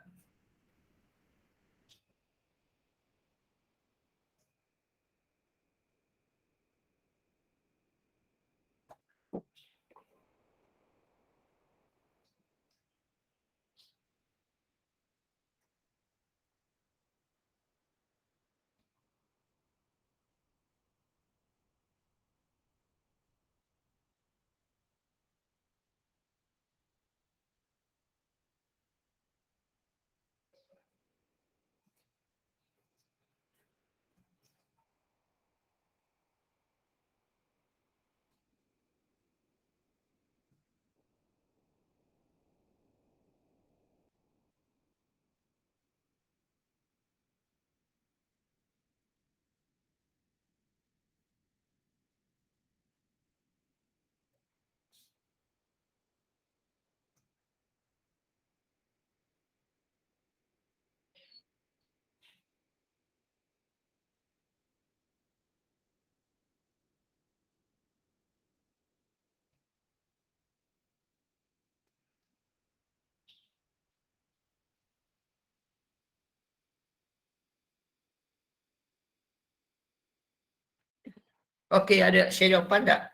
Okey, ada share jawapan tak?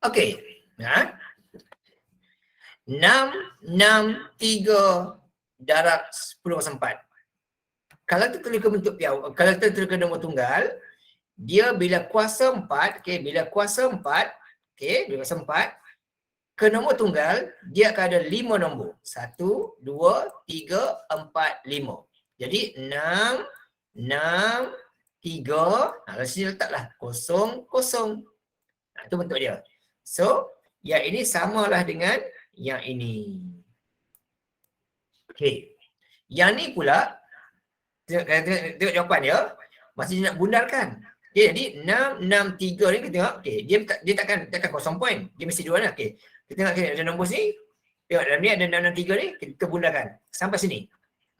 Okey. Ha? 663 darab 10/4. Kalau kita tulis ke bentuk piawai, kalau kita tulis ke nombor tunggal, dia bila kuasa 4, okey, bila kuasa 4, okey, bila kuasa 4, ke nombor tunggal, dia akan ada 5 nombor. 1, 2, 3, 4, 5. Jadi 6, 6, 3, lalu sini letaklah 0, 0. Itu bentuk dia. So, yang ini samalah dengan yang ini. Okey. Yang ni pula, tengok jawapan dia, masih nak bundarkan. Okay, jadi 6, 6, 3 ni kita tengok, okay, dia takkan kosong point. Dia mesti dua lah. Okay. Kita tengok ada nombor sini. Tengok dalam ni ada 6, 6, 3 ni, kita bundarkan. Sampai sini.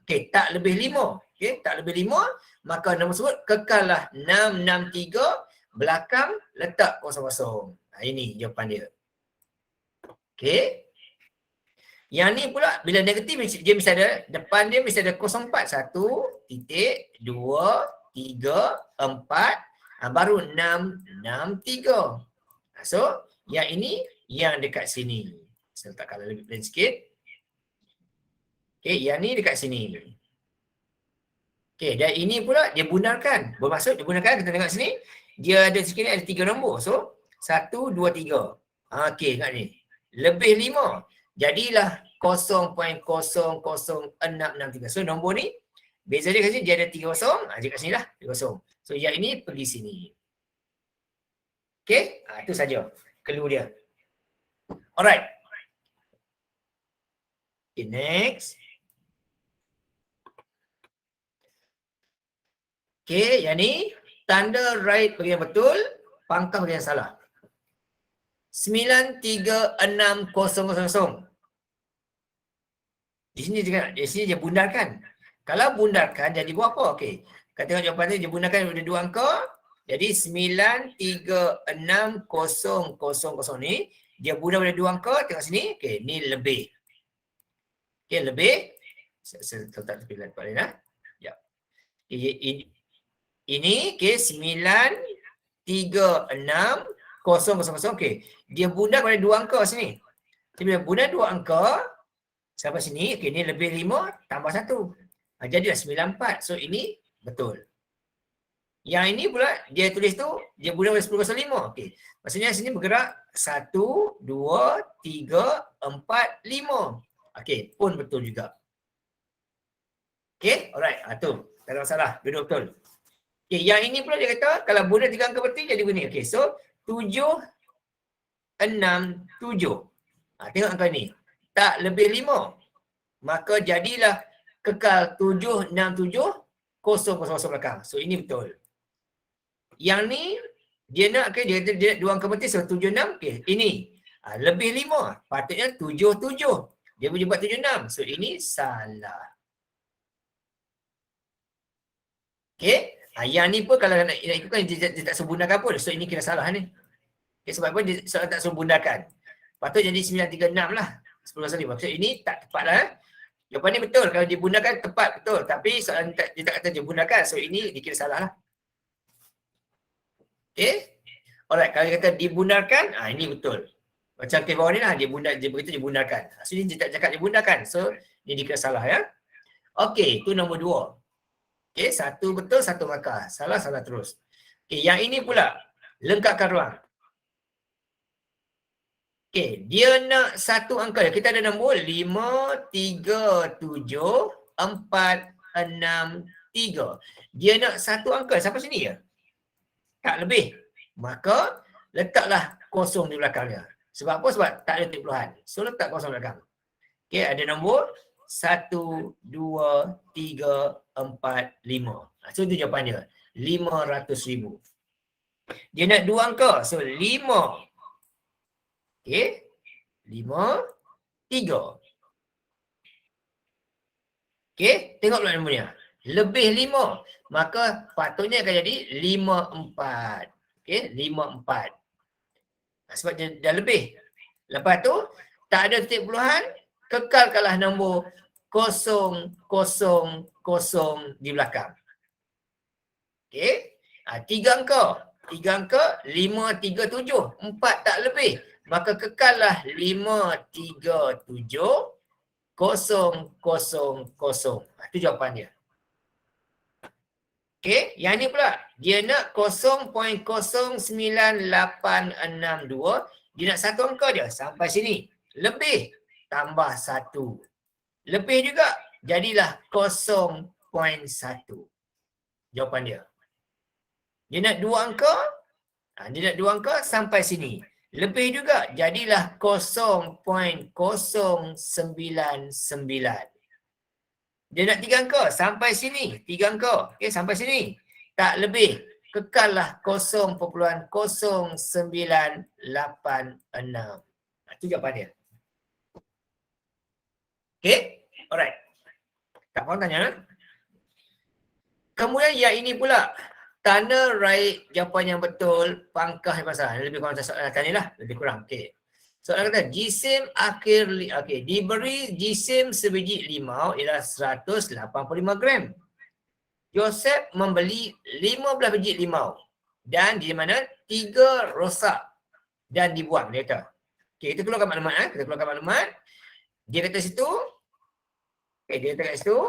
Okey, tak lebih 5. Okey, tak lebih 5, maka nombor tersebut kekallah 663, belakang letak kosong-kosong. Ini jawapan dia. Okey. Yang ni pula bila negatif dia mesti ada, depan dia mesti ada 04, 1, titik, 2, 3, 4, baru 6, 6, 3. So, yang ini yang dekat sini. Saya letak colour lebih plain sikit. Okey, yang ni dekat sini. Okey, dan ini pula dia bundarkan. Bermaksud dia bundarkan, kita tengok sini, dia ada sikit ni ada 3 nombor. So, 1, 2, 3. Okey, ingat ni. Lebih 5. Jadilah 0.000663. So, nombor ni, beza dia kat sini, dia ada 3 kosong. Dia kat sini lah, 3 kosong. So, yang ini pergi sini. Okey, itu saja clue dia. Alright. Okay, next. Okey, yang ni tanda right bagi yang betul, pangkal bagi yang salah. 936000. Di sini dia bundarkan. Kalau bundarkan jadi buat apa? Okey. Kita tengok jawapan ni, dia bundarkan ada 2 angka. Jadi 936000 ni dia bundar pada 2 angka, tengok sini. Okey, ni lebih. Okey, lebih. Saya letak tepi tempat lain lah. Ya. Ini okey 936000. Okey. Dia bundar pada 2 angka sini. Jadi bila bundar 2 angka sampai sini, okey ni lebih 5 tambah 1. Jadilah 94. So ini betul. Yang ini pula dia tulis tu dia bundar pada 1005. Okey. Maksudnya sini bergerak 1 2 3 4 5. Okey, pun betul juga. Okey, alright. Tu. Tak ada masalah. Dua-dua betul. Okay, yang ini pula dia kata kalau bundar 3 angka betul jadi begini. Okey, so 767. Tengok angka ni. Tak lebih 5. Maka jadilah kekal 767 belakang. So ini betul. Yang ni dia nak dia 2 angka betul so 76. Okey, ini lebih 5. Patutnya 77. Dia boleh buat 76. So ini salah. Okey. Yang ni pun kalau nak ikutkan dia tak suruh pun. So ini kira salah ni. Okay, sebab apa dia soalan tak suruh bundarkan. Patut jadi 936 lah. 10 Maksud ini tak tepat lah. Jawapan ni betul. Kalau dia bundarkan tepat betul. Tapi soalan dia tak kata dia bundarkan. So ini dikira salah lah. Okay. Alright. Kalau dia kata dibundarkan. Ini betul. Macam ke bawah ni lah. Dia beritahu dia bundarkan. So ini dia tak cakap dia bundarkan. So ini dikira salah ya. Okay. Itu nombor 2. Okay, 1 betul, 1 markah. Salah terus. Okay, yang ini pula. Lengkapkan ruang. Okay, dia nak 1 angka. Kita ada nombor 5, 3, 7, 4, 6, 3. Dia nak 1 angka. Sampai sini ya? Tak lebih. Maka, letaklah kosong di belakangnya. Sebab apa? Sebab tak ada titik puluhan. So, letak kosong belakang. Okay, ada nombor 1, 2, 3, 4, 5. So itu jawapan dia. 500,000. Dia nak 2 angka. So 5. Okay. 5, 3. Okay. Tengok pula nombornya. Lebih 5. Maka patutnya akan jadi 54. Okay. 54. Sebab dia dah lebih. Lepas tu, tak ada titik puluhan. Kekalkanlah nombor 000 di belakang. Okey. 3 angka. 3 angka 5, 3, 7. 4 tak lebih. Maka kekallah 5, 3, 7, 0, 0, 0. Itu jawapan dia. Okey. Yang ni pula. Dia nak 0.09862. Dia nak 1 angka dia. Sampai sini. Lebih. Tambah 1. Lebih juga, jadilah 0.1. Jawapan dia. Dia nak 2 angka. Dia nak 2 angka sampai sini. Lebih juga, jadilah 0.099. Dia nak 3 angka sampai sini. 3 angka. Okey, sampai sini. Tak lebih. Kekallah 0.0986. Itu jawapan dia. Okay, alright. Tak faham tanya. Kemudian yang ini pula. Tanda raih jawapan yang betul, pangkah yang pasal. Lebih kurang soalan tadi lah. Lebih kurang. Okey. Soalan kata, jisim akhir, diberi jisim sebiji limau ialah 185 gram. Joseph membeli 15 biji limau. Dan di mana 3 rosak dan dibuang, dia kata. Okey, kita keluarkan maklumat. Kita keluarkan maklumat. Dia kata situ, dia kata kat situ,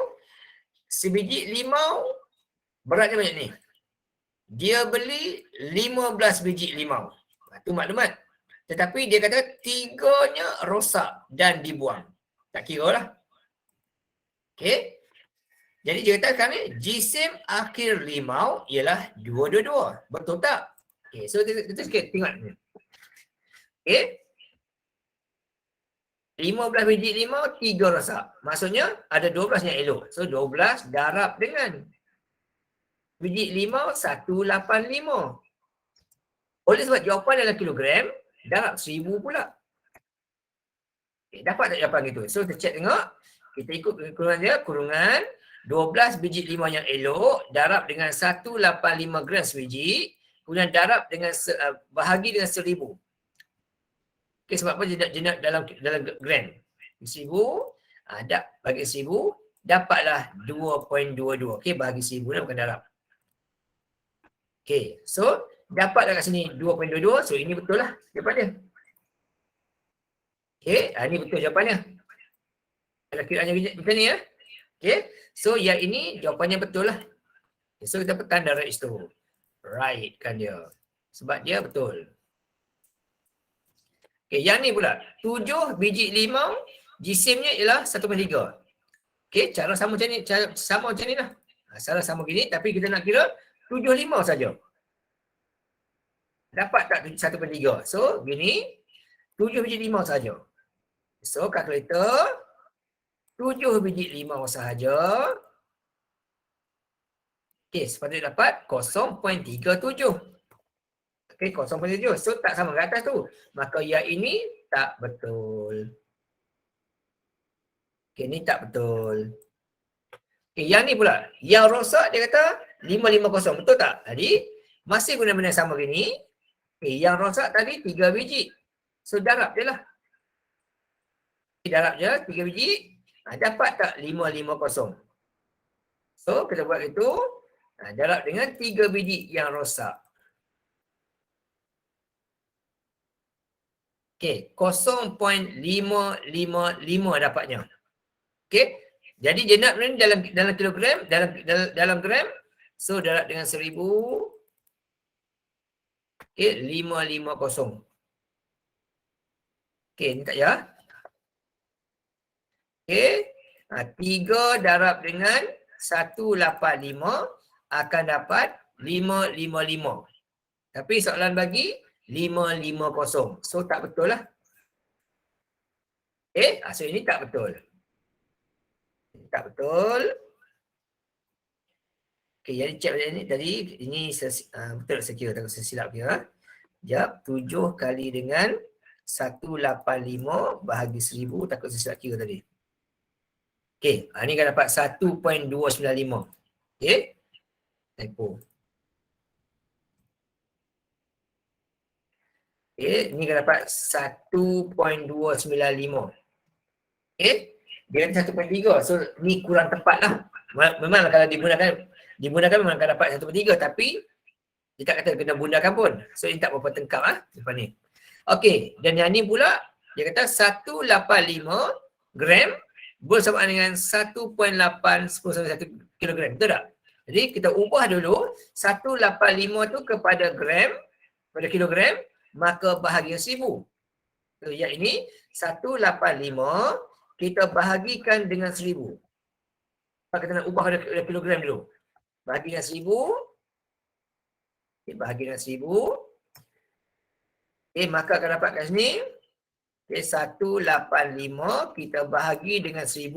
sebiji limau beratnya banyak ni. Dia beli 15 biji limau. Itu maklumat. Tetapi dia kata 3-nya rosak dan dibuang. Tak kira lah. Okey. Jadi dia kata ni jisim akhir limau ialah 222. Betul tak? Okey, so kita sikit tengok ni. Okey. 15 biji limau, 3 rosak. Maksudnya ada 12 yang elok. So 12 darab dengan biji limau 185. Oleh sebab jawapan dalam kilogram, darab 1000 pula. Okay, dapat tak jawapan gitu? So kita check tengok. Kita ikut kurungan dia. Kurungan 12 biji limau yang elok darab dengan 185 gram sebiji. Kemudian darab dengan bahagi dengan 1000. Okay, sebab apa jenak dalam gram? 1000 bagi 1000 dapatlah 2.22. Okay, bahagi 1000 dah bukan darab. Okay, so dapat kat sini 2.22. So ini betul lah jawapan dia. Okay, ini betul jawapannya. Kalau kiranya macam ni ya. Okay, so yang ini jawapannya betul lah. Okay, so kita tanda right itu. Right kan dia. Sebab dia betul. Okay, yang ni pula. 7 biji limau, jisimnya ialah 1.3. Okay, cara sama macam ni. Cara sama macam ni lah. Salah sama gini, tapi kita nak kira 7 limau saja. Dapat tak 1/3? So, gini. 7 biji limau saja. So, kalkulator. 7 biji limau sahaja. Okey, sepatutnya dapat 0.37. Okey, 0.37. So, tak sama ke atas tu. Maka yang ini tak betul. Okey, ni tak betul. Okey, yang ni pula. Yang rosak dia kata 550. Betul tak? Tadi masih guna benda sama gini. Okey, yang rosak tadi 3 biji. So darab je lah. Darab je 3 biji. Dapat tak 550? So kita buat itu. Darab dengan 3 biji yang rosak. Okey, 0.555 dapatnya. Okey. Jadi jenab ni dalam kilogram, dalam gram. So darab dengan 1000. Okey, 550. Okey, ni tak ya. Okey. 3 darab dengan 185 akan dapat 555. Tapi soalan bagi 550. So tak betul lah. So ini tak betul. Tak betul. Okey, jadi cek macam ni tadi. Ini betul saya kira. Takut saya silap kira. Jap, 7 kali dengan 185 bahagi 1000. Takut saya silap kira tadi. Okey, ni kan dapat 1.295. Okey. Typo. Okey, ni kan dapat 1.295. Okey. Dia kata 1.3. So ni kurang tepat lah. Memang kalau digunakan memang akan dapat 1.3. Tapi dia tak kata kena gunakan pun. So ini tak berapa tengkap lah. Lepas ni. Okey. Dan yang ni pula. Dia kata 185 gram bersamaan dengan 1.8 1 kilogram. Betul tak? Jadi kita ubah dulu. 185 tu kepada gram. Pada kilogram. Maka bahagian 1000. So yang ini 185. Kita bahagikan dengan 1000. Kita nak ubah pada kilogram dulu. Bahagi dengan 1000. Okay, bahagi dengan 1000. Okay, maka akan dapat kat sini. Okay, 185 kita bahagi dengan 1000.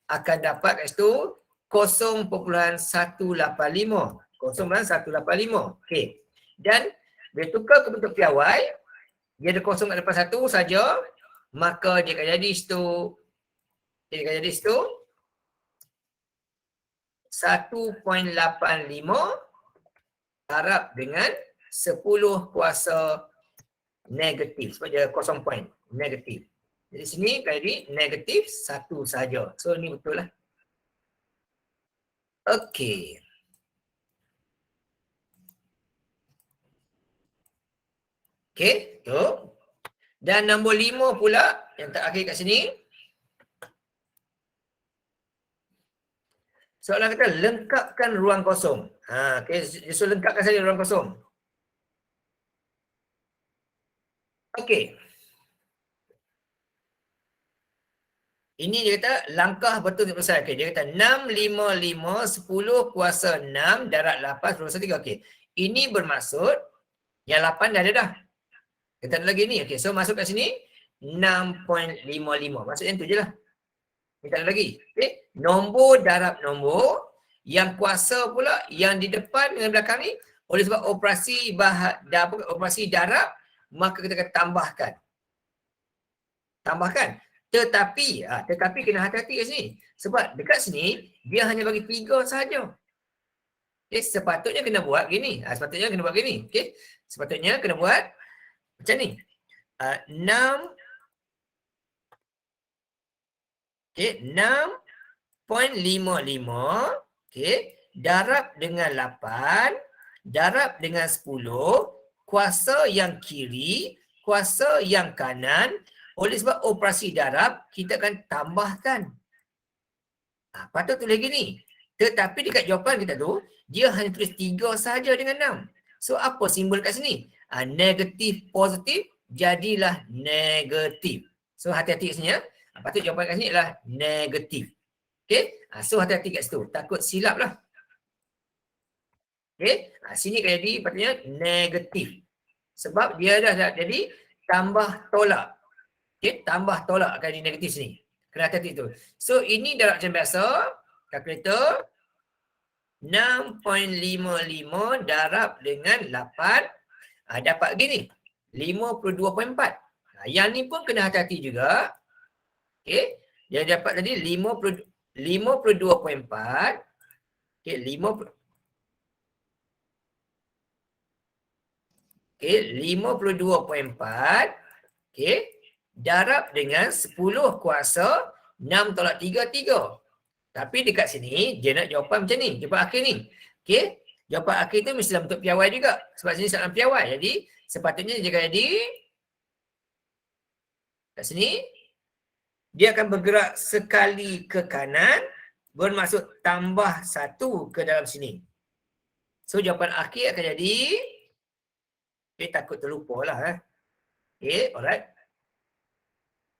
Akan dapat kat situ 0.185. 0.185. Okay. Dan bila tukar ke bentuk piawai. Dia ada kosong kat depan 1 saja. Maka dia akan jadi situ. Dia akan jadi situ 1.85 darab dengan 10 kuasa negatif. Sebab dia kosong point, negatif. Jadi sini jadi negatif 1 saja. So ni betul lah. Okey. Okey, tu. Dan nombor 5 pula yang terakhir kat sini. Soalan kata lengkapkan ruang kosong. Okay. So lengkapkan saja ruang kosong. Okey. Ini dia kata langkah betul untuk selesai. Okay. Dia kata 6, 5, 5, 10 kuasa 6 darab 8 kuasa 3. Okey. Ini bermaksud yang 8 dah ada dah. Kita ada lagi ni. Okey. So masuk kat sini 6.55. Maksud yang tu je lah. Kita ada lagi. Okay. Nombor darab nombor. Yang kuasa pula yang di depan dengan belakang ni. Oleh sebab operasi darab. Maka kita akan tambahkan. Tambahkan. Tetapi kena hati-hati kat sini. Sebab dekat sini, dia hanya bagi 3 sahaja. Okay. Sepatutnya kena buat gini. Okay. Sepatutnya kena buat macam ni. 6. Okay, 6.55, okay, darab dengan 8, darab dengan 10, kuasa yang kiri, kuasa yang kanan. Oleh sebab operasi darab, kita akan tambahkan. Patut tulis gini. Tetapi dekat jawapan kita tu, dia hanya tulis 3 sahaja dengan 6. So, apa simbol kat sini? Negatif, positif, jadilah negatif. So, hati-hati kat sini ya. Patut jawapan kat sini adalah negatif. Okay. So hati-hati kat situ. Takut silap lah. Okay. Sini akan jadi patutnya negatif. Sebab dia dah jadi tambah tolak. Okay. Tambah tolak akan jadi negatif sini. Kena hati-hati tu. So ini darab macam biasa. Kalkulator. 6.55 darab dengan 8. Dapat gini. 52.4. Yang ni pun kena hati-hati juga. Okey, dia dapat tadi 52.4. Okey, 52.4. Okey, darab dengan 10 kuasa 6 tolak 3, 3. Tapi dekat sini, dia nak jawapan macam ni. Jawapan akhir ni. Okey, jawapan akhir tu mesti dalam bentuk piawai juga. Sebab sini soalan piawai. Jadi, sepatutnya dia jadi kat sini, dia akan bergerak sekali ke kanan, bermaksud tambah 1 ke dalam sini. So jawapan akhir akan jadi, takut terlupa lah. Alright.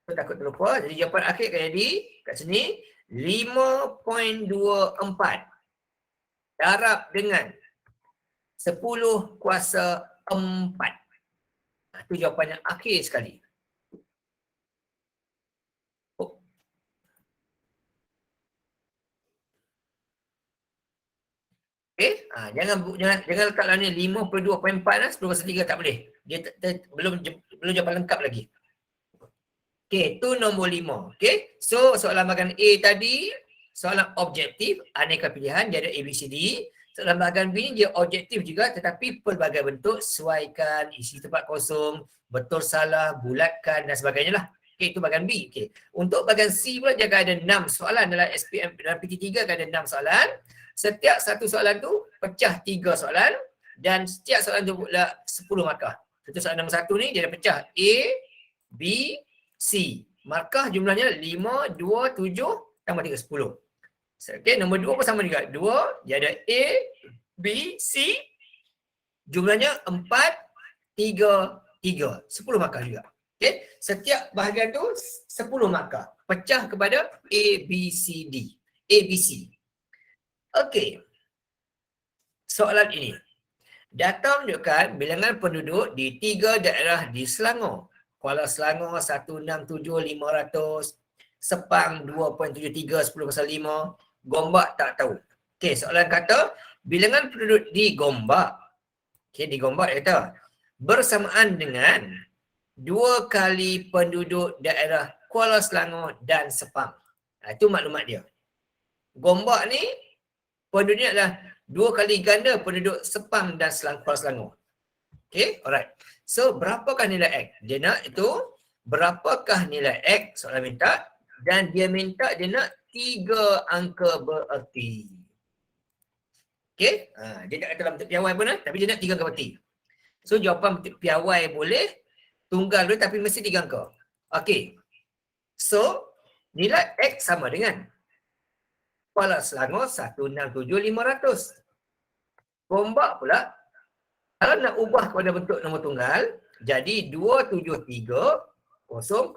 So takut terlupa, jadi jawapan akhir akan jadi, kat sini, 5.24 darab dengan 10 kuasa 4. Itu jawapan yang akhir sekali. Okay, jangan letak dalam ni 52.4 lah, 10 kuasa 3 tak boleh. Dia belum jawapan lengkap lagi. Okay, tu nombor 5. Okay, so soalan bahagian A tadi, soalan objektif, aneka pilihan, dia ada A, B, C, D. Soalan bahagian B ni dia objektif juga tetapi pelbagai bentuk, sesuaikan, isi tempat kosong, betul salah, bulatkan dan sebagainya lah. Okay, itu bahagian B. Okay. Untuk bahagian C pula dia akan ada 6 soalan dalam SPM, dalam PT3 akan ada 6 soalan. Setiap satu soalan tu pecah 3 soalan dan setiap soalan tu pula 10 markah. Contoh soalan nombor 1 ni dia dah pecah A, B, C. Markah jumlahnya 5, 2, 7 tambah 3, 10. Okay, nombor 2 pun sama juga. 2, dia ada A, B, C. Jumlahnya 4, 3, 3. 10 markah juga. Okay, setiap bahagian tu 10 markah. Pecah kepada A, B, C, D. A, B, C. Okey. Soalan ini. Data menunjukkan bilangan penduduk di 3 daerah di Selangor. Kuala Selangor 167,500, Sepang 2.73, 10/5, Gombak tak tahu. Okey, soalan kata bilangan penduduk di Gombak. Okey, di Gombak dia kata bersamaan dengan 2 kali penduduk daerah Kuala Selangor dan Sepang. Itu maklumat dia. Gombak ni penduduknya adalah 2 kali ganda penduduk Sepang dan Kuala Selangor. Okay, alright. So, berapakah nilai X? Dia nak itu, berapakah nilai X? Soalan minta. Dan dia minta dia nak 3 angka bererti. Okay, dia tak kata dalam bentuk piawai pun tapi dia nak 3 angka bererti. So, jawapan bentuk piawai boleh, tunggal boleh tapi mesti 3 angka. Okay. So, nilai X sama dengan Kuala Selangor 167,500. Gombak pula, kalau nak ubah kepada bentuk nombor tunggal, jadi 273,000. 1,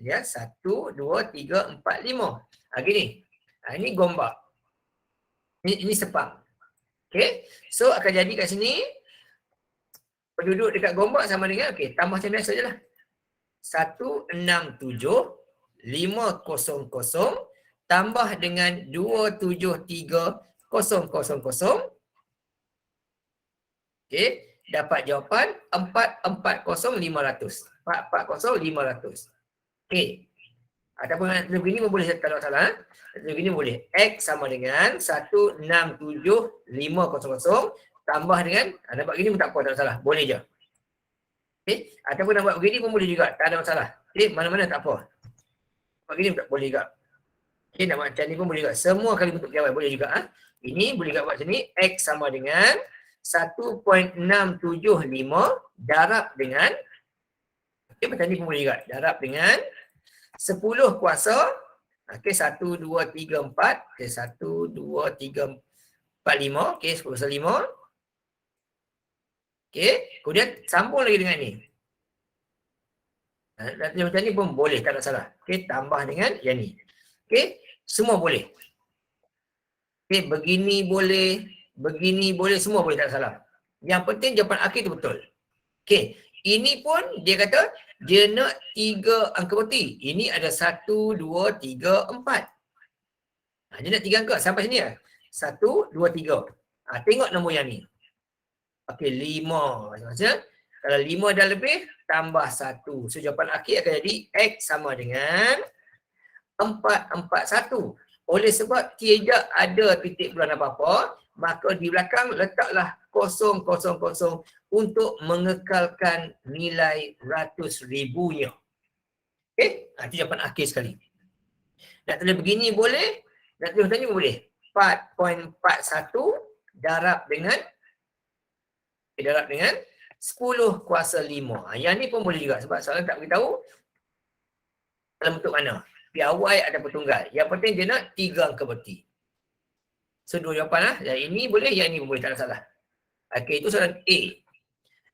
2, 3, 4, 5. Gini. Ini Gombak. Ini Sepang. Okay. So, akan jadi kat sini, penduduk dekat Gombak sama dengan, tambah macam biasa je lah. 167,500 tambah dengan 273,000. Dapat jawapan 440,500. 440,500. Ataupun begini pun boleh, tak ada masalah. Begini boleh. X sama dengan 167,500 tambah dengan, nak buat begini pun tak apa, tak ada masalah. Boleh je. Ataupun nak buat begini pun boleh juga, tak ada masalah. Mana-mana tak apa. Buat begini pun tak boleh juga. Nak buat macam ni pun boleh juga. Semua kali bentuk piawai boleh juga. Ini boleh juga buat macam ni. X sama dengan 1.675 darab dengan, macam ni pun boleh juga. Darab dengan 10 kuasa. 1, 2, 3, 4. 1, 2, 3, 4, 5. 10 kuasa 5. Kemudian sambung lagi dengan ni. Macam ni pun boleh, tak ada salah. Tambah dengan yang ni. Semua boleh. Begini boleh, semua boleh, tak ada salah. Yang penting jawapan akhir tu betul. Ini pun dia kata dia nak 3 angka berti. Ini ada 1, 2, 3, 4. Dia nak 3 angka sampai sini lah. 1, 2, 3. Tengok nombor yang ni. 5. Maksudnya kalau 5 dah lebih, tambah 1. So jawapan akhir akan jadi X sama dengan 441. Oleh sebab tidak ada titik bulan apa-apa, maka di belakang letaklah 000 untuk mengekalkan nilai ratus ribunya. Itu jawapan akhir sekali. Nak tulis begini boleh, nak tulis macam ni boleh. 4.41 darab dengan 10 kuasa 5. Yang ni pun boleh juga sebab soalan tak beritahu dalam bentuk mana. Piawai ataupun tunggal. Yang penting dia nak 3 angka berti. So, 2 jawapan lah. Yang ini boleh, yang ini pun boleh. Tak ada salah. Itu soalan A.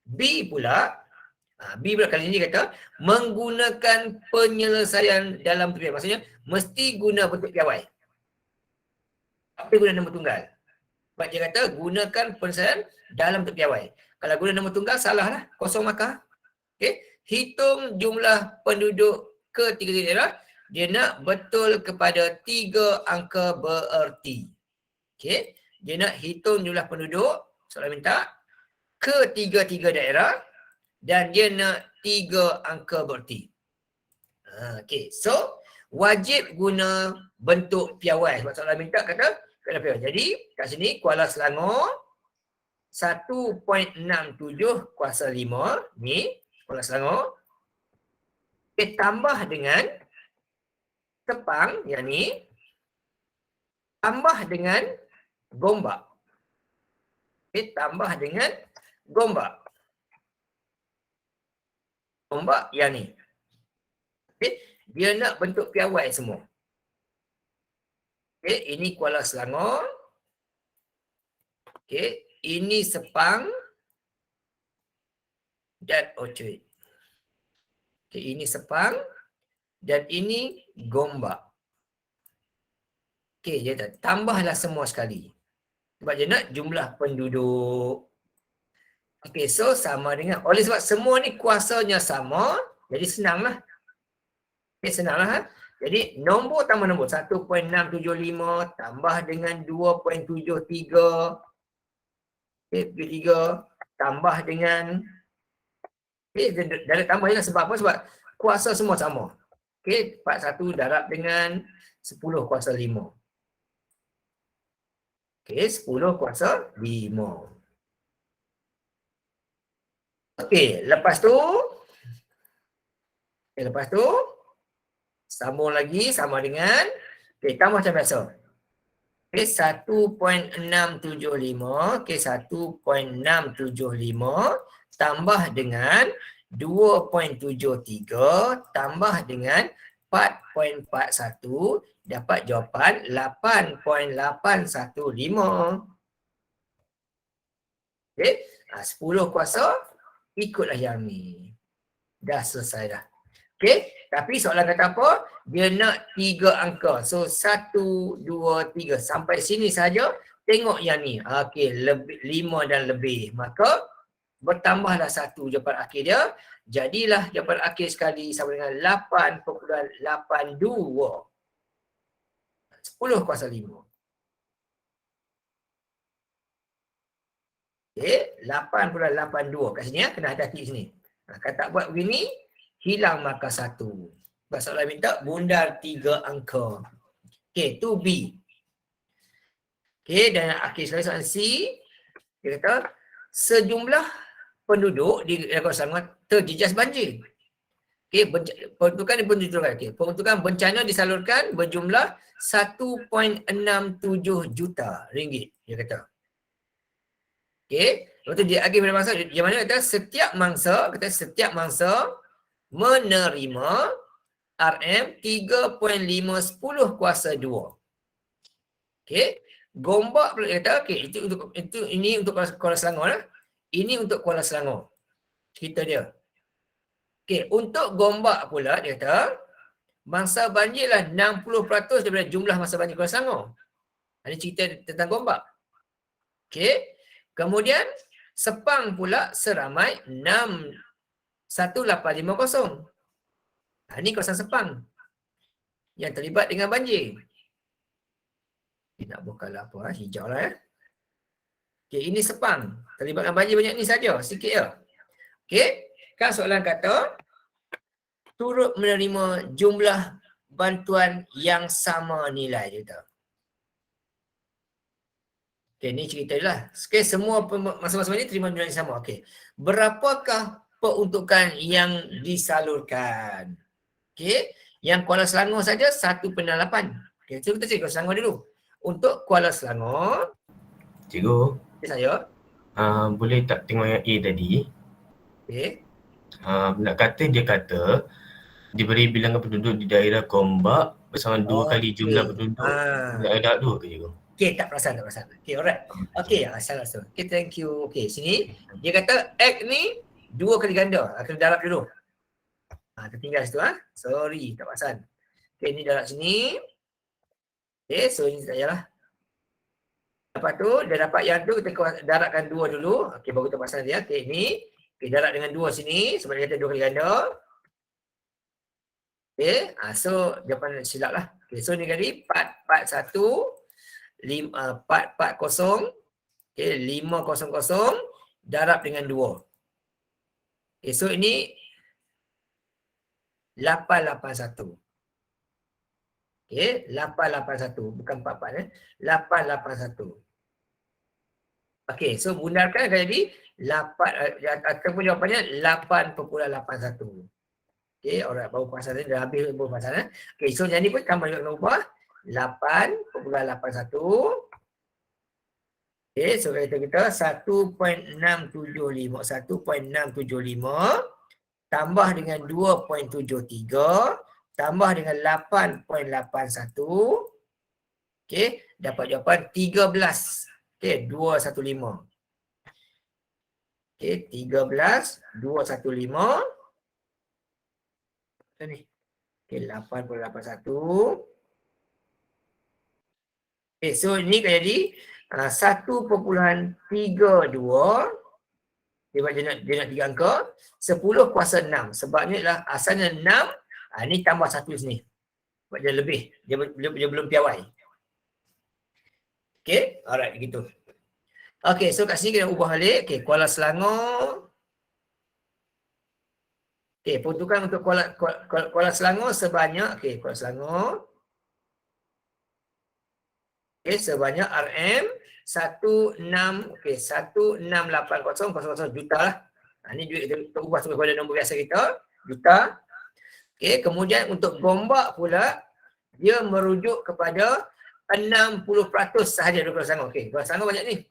B pula kali ini kata menggunakan penyelesaian dalam piawai. Maksudnya, mesti guna bentuk piawai. Tapi guna nombor tunggal. Sebab dia kata gunakan penyelesaian dalam bentuk piawai. Kalau guna nombor tunggal, salah lah. Kosong markah. Hitung jumlah penduduk ke 3 daerah. Dia nak betul kepada 3 angka bererti. Dia nak hitung jumlah penduduk, soalan minta, ke 3 daerah dan dia nak 3 angka bererti. So, wajib guna bentuk piawai. Sebab soalan minta kata, kena piawai. Jadi, kat sini Kuala Selangor 1.67 kuasa 5. Ni, Kuala Selangor. Tambah dengan Sepang, yang ni, tambah dengan Gombak. Tambah dengan Gombak. Gombak yang ni. Dia nak bentuk piawai semua. Ini Kuala Selangor. Ini Sepang dan Orchard. Ini Sepang. Dan ini Gombak. Dia tak tambahlah semua sekali. Sebab dia nak jumlah penduduk. So sama dengan, oleh sebab semua ni kuasanya sama, jadi senanglah. Senanglah. Jadi nombor tambah nombor 1.675 tambah dengan 2.73. 3 tambah dengan dah tambah je lah. Sebab apa? Sebab kuasa semua sama. 41 darab dengan 10 kuasa 5. Okey, 10 kuasa 5. Okey, lepas tu sambung lagi sama dengan tambah macam biasa. Okey, 1.675. Okey, 1.675 tambah dengan 2.73 tambah dengan 4.41 dapat jawapan 8.815. Okey, 10 kuasa ikutlah yang ni. Dah selesai dah. Okey, tapi soalan kata apa? Dia nak 3 angka. So 1, 2, 3 sampai sini saja. Tengok yang ni. Okey, 5 dan lebih. Maka bertambahlah 1 jawapan akhir dia. Jadilah jawapan akhir sekali sama dengan 8.82. 10 kuasa 5. Okey, 8.82 kat sini ya. Kena hati-hati sini. Kalau tak buat begini, hilang markah 1. Sebab soalan minta bundar 3 angka. Okey, tu B. Okey, dan akhir sekali soalan C. Dia kata, sejumlah penduduk di kawasan Selangor terjejas banjir. Okey, peruntukan diperuntukkan. Okey, peruntukan bencana disalurkan berjumlah 1.67 juta ringgit. Dia kata. Okey, lepas tu dia lagi pada masa yang mana kata setiap mangsa menerima RM 3.510 kuasa 2. Okey, Gombak pula kata okey ini untuk Kuala Selangor lah. Ini untuk Kuala Selangor. Cerita dia. Okey, untuk Gombak pula dia kata mangsa banjirlah 60% daripada jumlah mangsa banjir Kuala Selangor. Ini cerita tentang Gombak. Okey. Kemudian Sepang pula seramai 1850. Ini kawasan Sepang yang terlibat dengan banjir. Nak buka lah apa, hijau lah ya. Okay, ini Sepang. Terlibat dengan banjir banyak ni saja, sikit ya. Okay, kan soalan kata turut menerima jumlah bantuan yang sama nilai dia. Okay, ni cerita lah. Okay, semua masa-masa ni terima nilai yang sama. Okay, berapakah peruntukan yang disalurkan? Okay, yang Kuala Selangor saja 1.8. Okay, so kita cek Kuala Selangor dulu. Untuk Kuala Selangor, Cikgu, saya boleh tak tengok yang A tadi? okay. Nak kata dia kata diberi bilangan penduduk di daerah Gombak bersama 2 kali jumlah penduduk. Ada 2 ke cikgu? Okay, tak perasan. Okay, alright. Okay, salah. Okay, thank you. Okay, sini dia kata X ni 2 kali ganda. Kena darab dulu. Tertinggal situ. Sorry, tak perasan. Okay, ni darab sini. Okay, so ini tak payahlah. Lepas tu, dia dapat yang tu, kita darabkan 2 dulu. Okay, baru kita perasan dia. Okay, ni. Okay, darab dengan 2 sini. Sebab dia kata 2 kali ganda. Okay, so jawapan silap lah. Okay, so ni tadi 441. 440, okay, 500 darab dengan 2. Okay, so ini 881. Okay, 881, bukan 44 881. Okay, so bundarkan akan jadi 8 ataupun jawapannya 8.81. Okay, alright, baru perasan dah habis baru perasan. Okay, so yang ni pun tambah juga dengan ubah 8.81. Okay, so kita 1.675 tambah dengan 2.73 tambah dengan 8.81. Okay, dapat jawapan 13. Okay, 215. Okay, 13, 215. Ni. Okay, 8.81. Okay, so ini akan jadi 1.32. Dia nak 3 angka. 10 kuasa 6. Sebabnya adalah asalnya 6. Ini tambah 1 sini. Sebab dia lebih. Dia belum piawai. Okay, alright, gitu. Okay, so kat sini kita ubah balik. Okay, Kuala Selangor. Okay, peruntukan untuk Kuala Selangor sebanyak. Okay, Kuala Selangor. Okay, sebanyak RM 1680000 juta lah. Ini duit kita ubah kepada nombor biasa kita, juta. Okay, kemudian untuk Gombak pula, dia merujuk kepada 60% sahaja daripada Selangor. Okay, daripada Selangor banyak ni.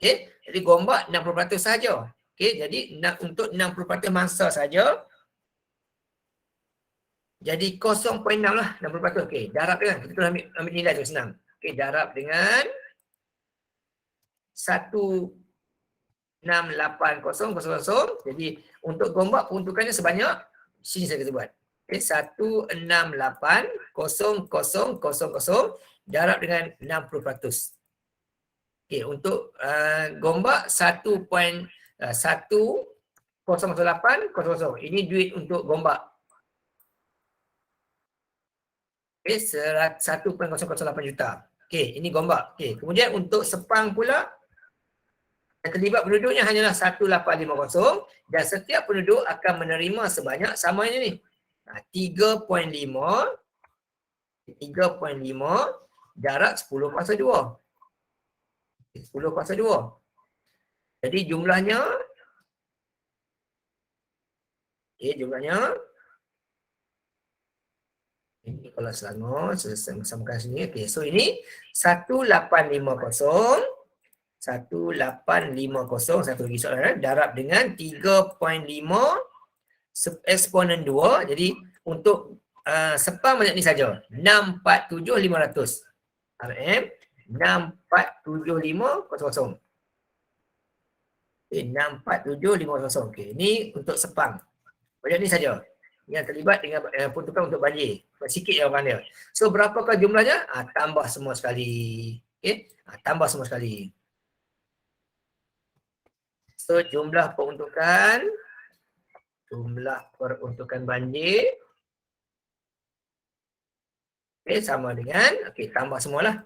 Okay, jadi Gombak 60% sahaja. Okay, jadi untuk 60% mangsa saja, jadi 0.6 lah, 60%. Okay, darab dengan, kita tu ambil nilai tu senang. Okay, darab dengan 1680000. Jadi untuk Gombak peruntukannya sebanyak, sini saya kata buat. Okay, 1680000 darab dengan 60%. Okay, untuk Gombak 1.100800. Ini duit untuk Gombak. Okay, 1.008 juta. Okay, ini Gombak. Okay, kemudian untuk Sepang pula, yang terlibat penduduknya hanyalah 1850 dan setiap penduduk akan menerima sebanyak sama ini ni. 3.5 darab 10/2. 10/2. Jadi jumlahnya, ini kalau Selangor, saya samakan sini. Okay, so ini 1850, satu lagi soalan, darab dengan 3.5 eksponen 2. Jadi untuk Sepang banyak ni saja, 647500 RM 647,500. Okay, 647,500. Okay, ini untuk Sepang. Banyak ni saja yang terlibat dengan peruntukan untuk banjir. Sikit jawapan dia. So berapakah jumlahnya? Tambah semua sekali. Okay, tambah semua sekali. So jumlah peruntukan banjir, okay, sama dengan, okay, tambah semualah.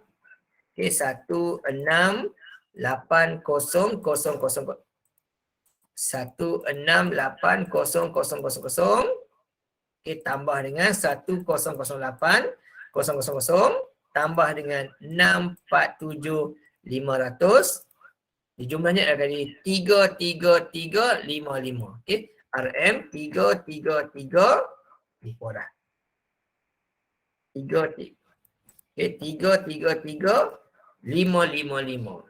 Okay, 1680000 okay, tambah dengan 1008000 tambah dengan 647,500. Jumlahnya adalah tadi 33355. Okay, RM 333 lupa dah. 333,555.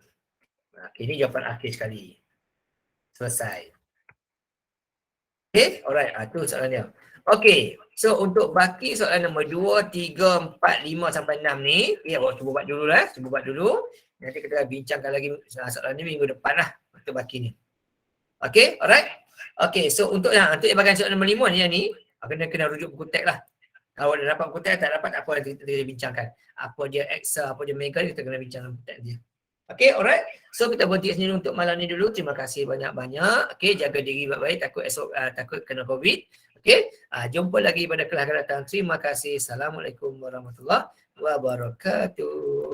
Okay, ini jawapan akhir sekali. Selesai. Okay, alright. Itu soalan dia. Okay, so untuk baki soalan nombor 2, 3, 4, 5 sampai 6 ni, okay, awak cuba buat dulu lah. Cuba buat dulu. Nanti kita bincangkan lagi soalan ni minggu depan lah. Untuk baki ni. Okay, alright. Okay, so untuk yang bahagian soalan nombor 5 ni, yang ni, kena rujuk buku teks lah. Kalau dah dapat buku teks, tak dapat apa yang kita bincangkan. Apa dia Excel, apa dia Mega, kita kena bincangkan buku teks dia. Okay, alright. So kita berhenti sini untuk malam ni dulu. Terima kasih banyak-banyak. Okay, jaga diri baik-baik, takut kena COVID. Okay, jumpa lagi pada kelas akan datang. Terima kasih. Assalamualaikum warahmatullahi wabarakatuh.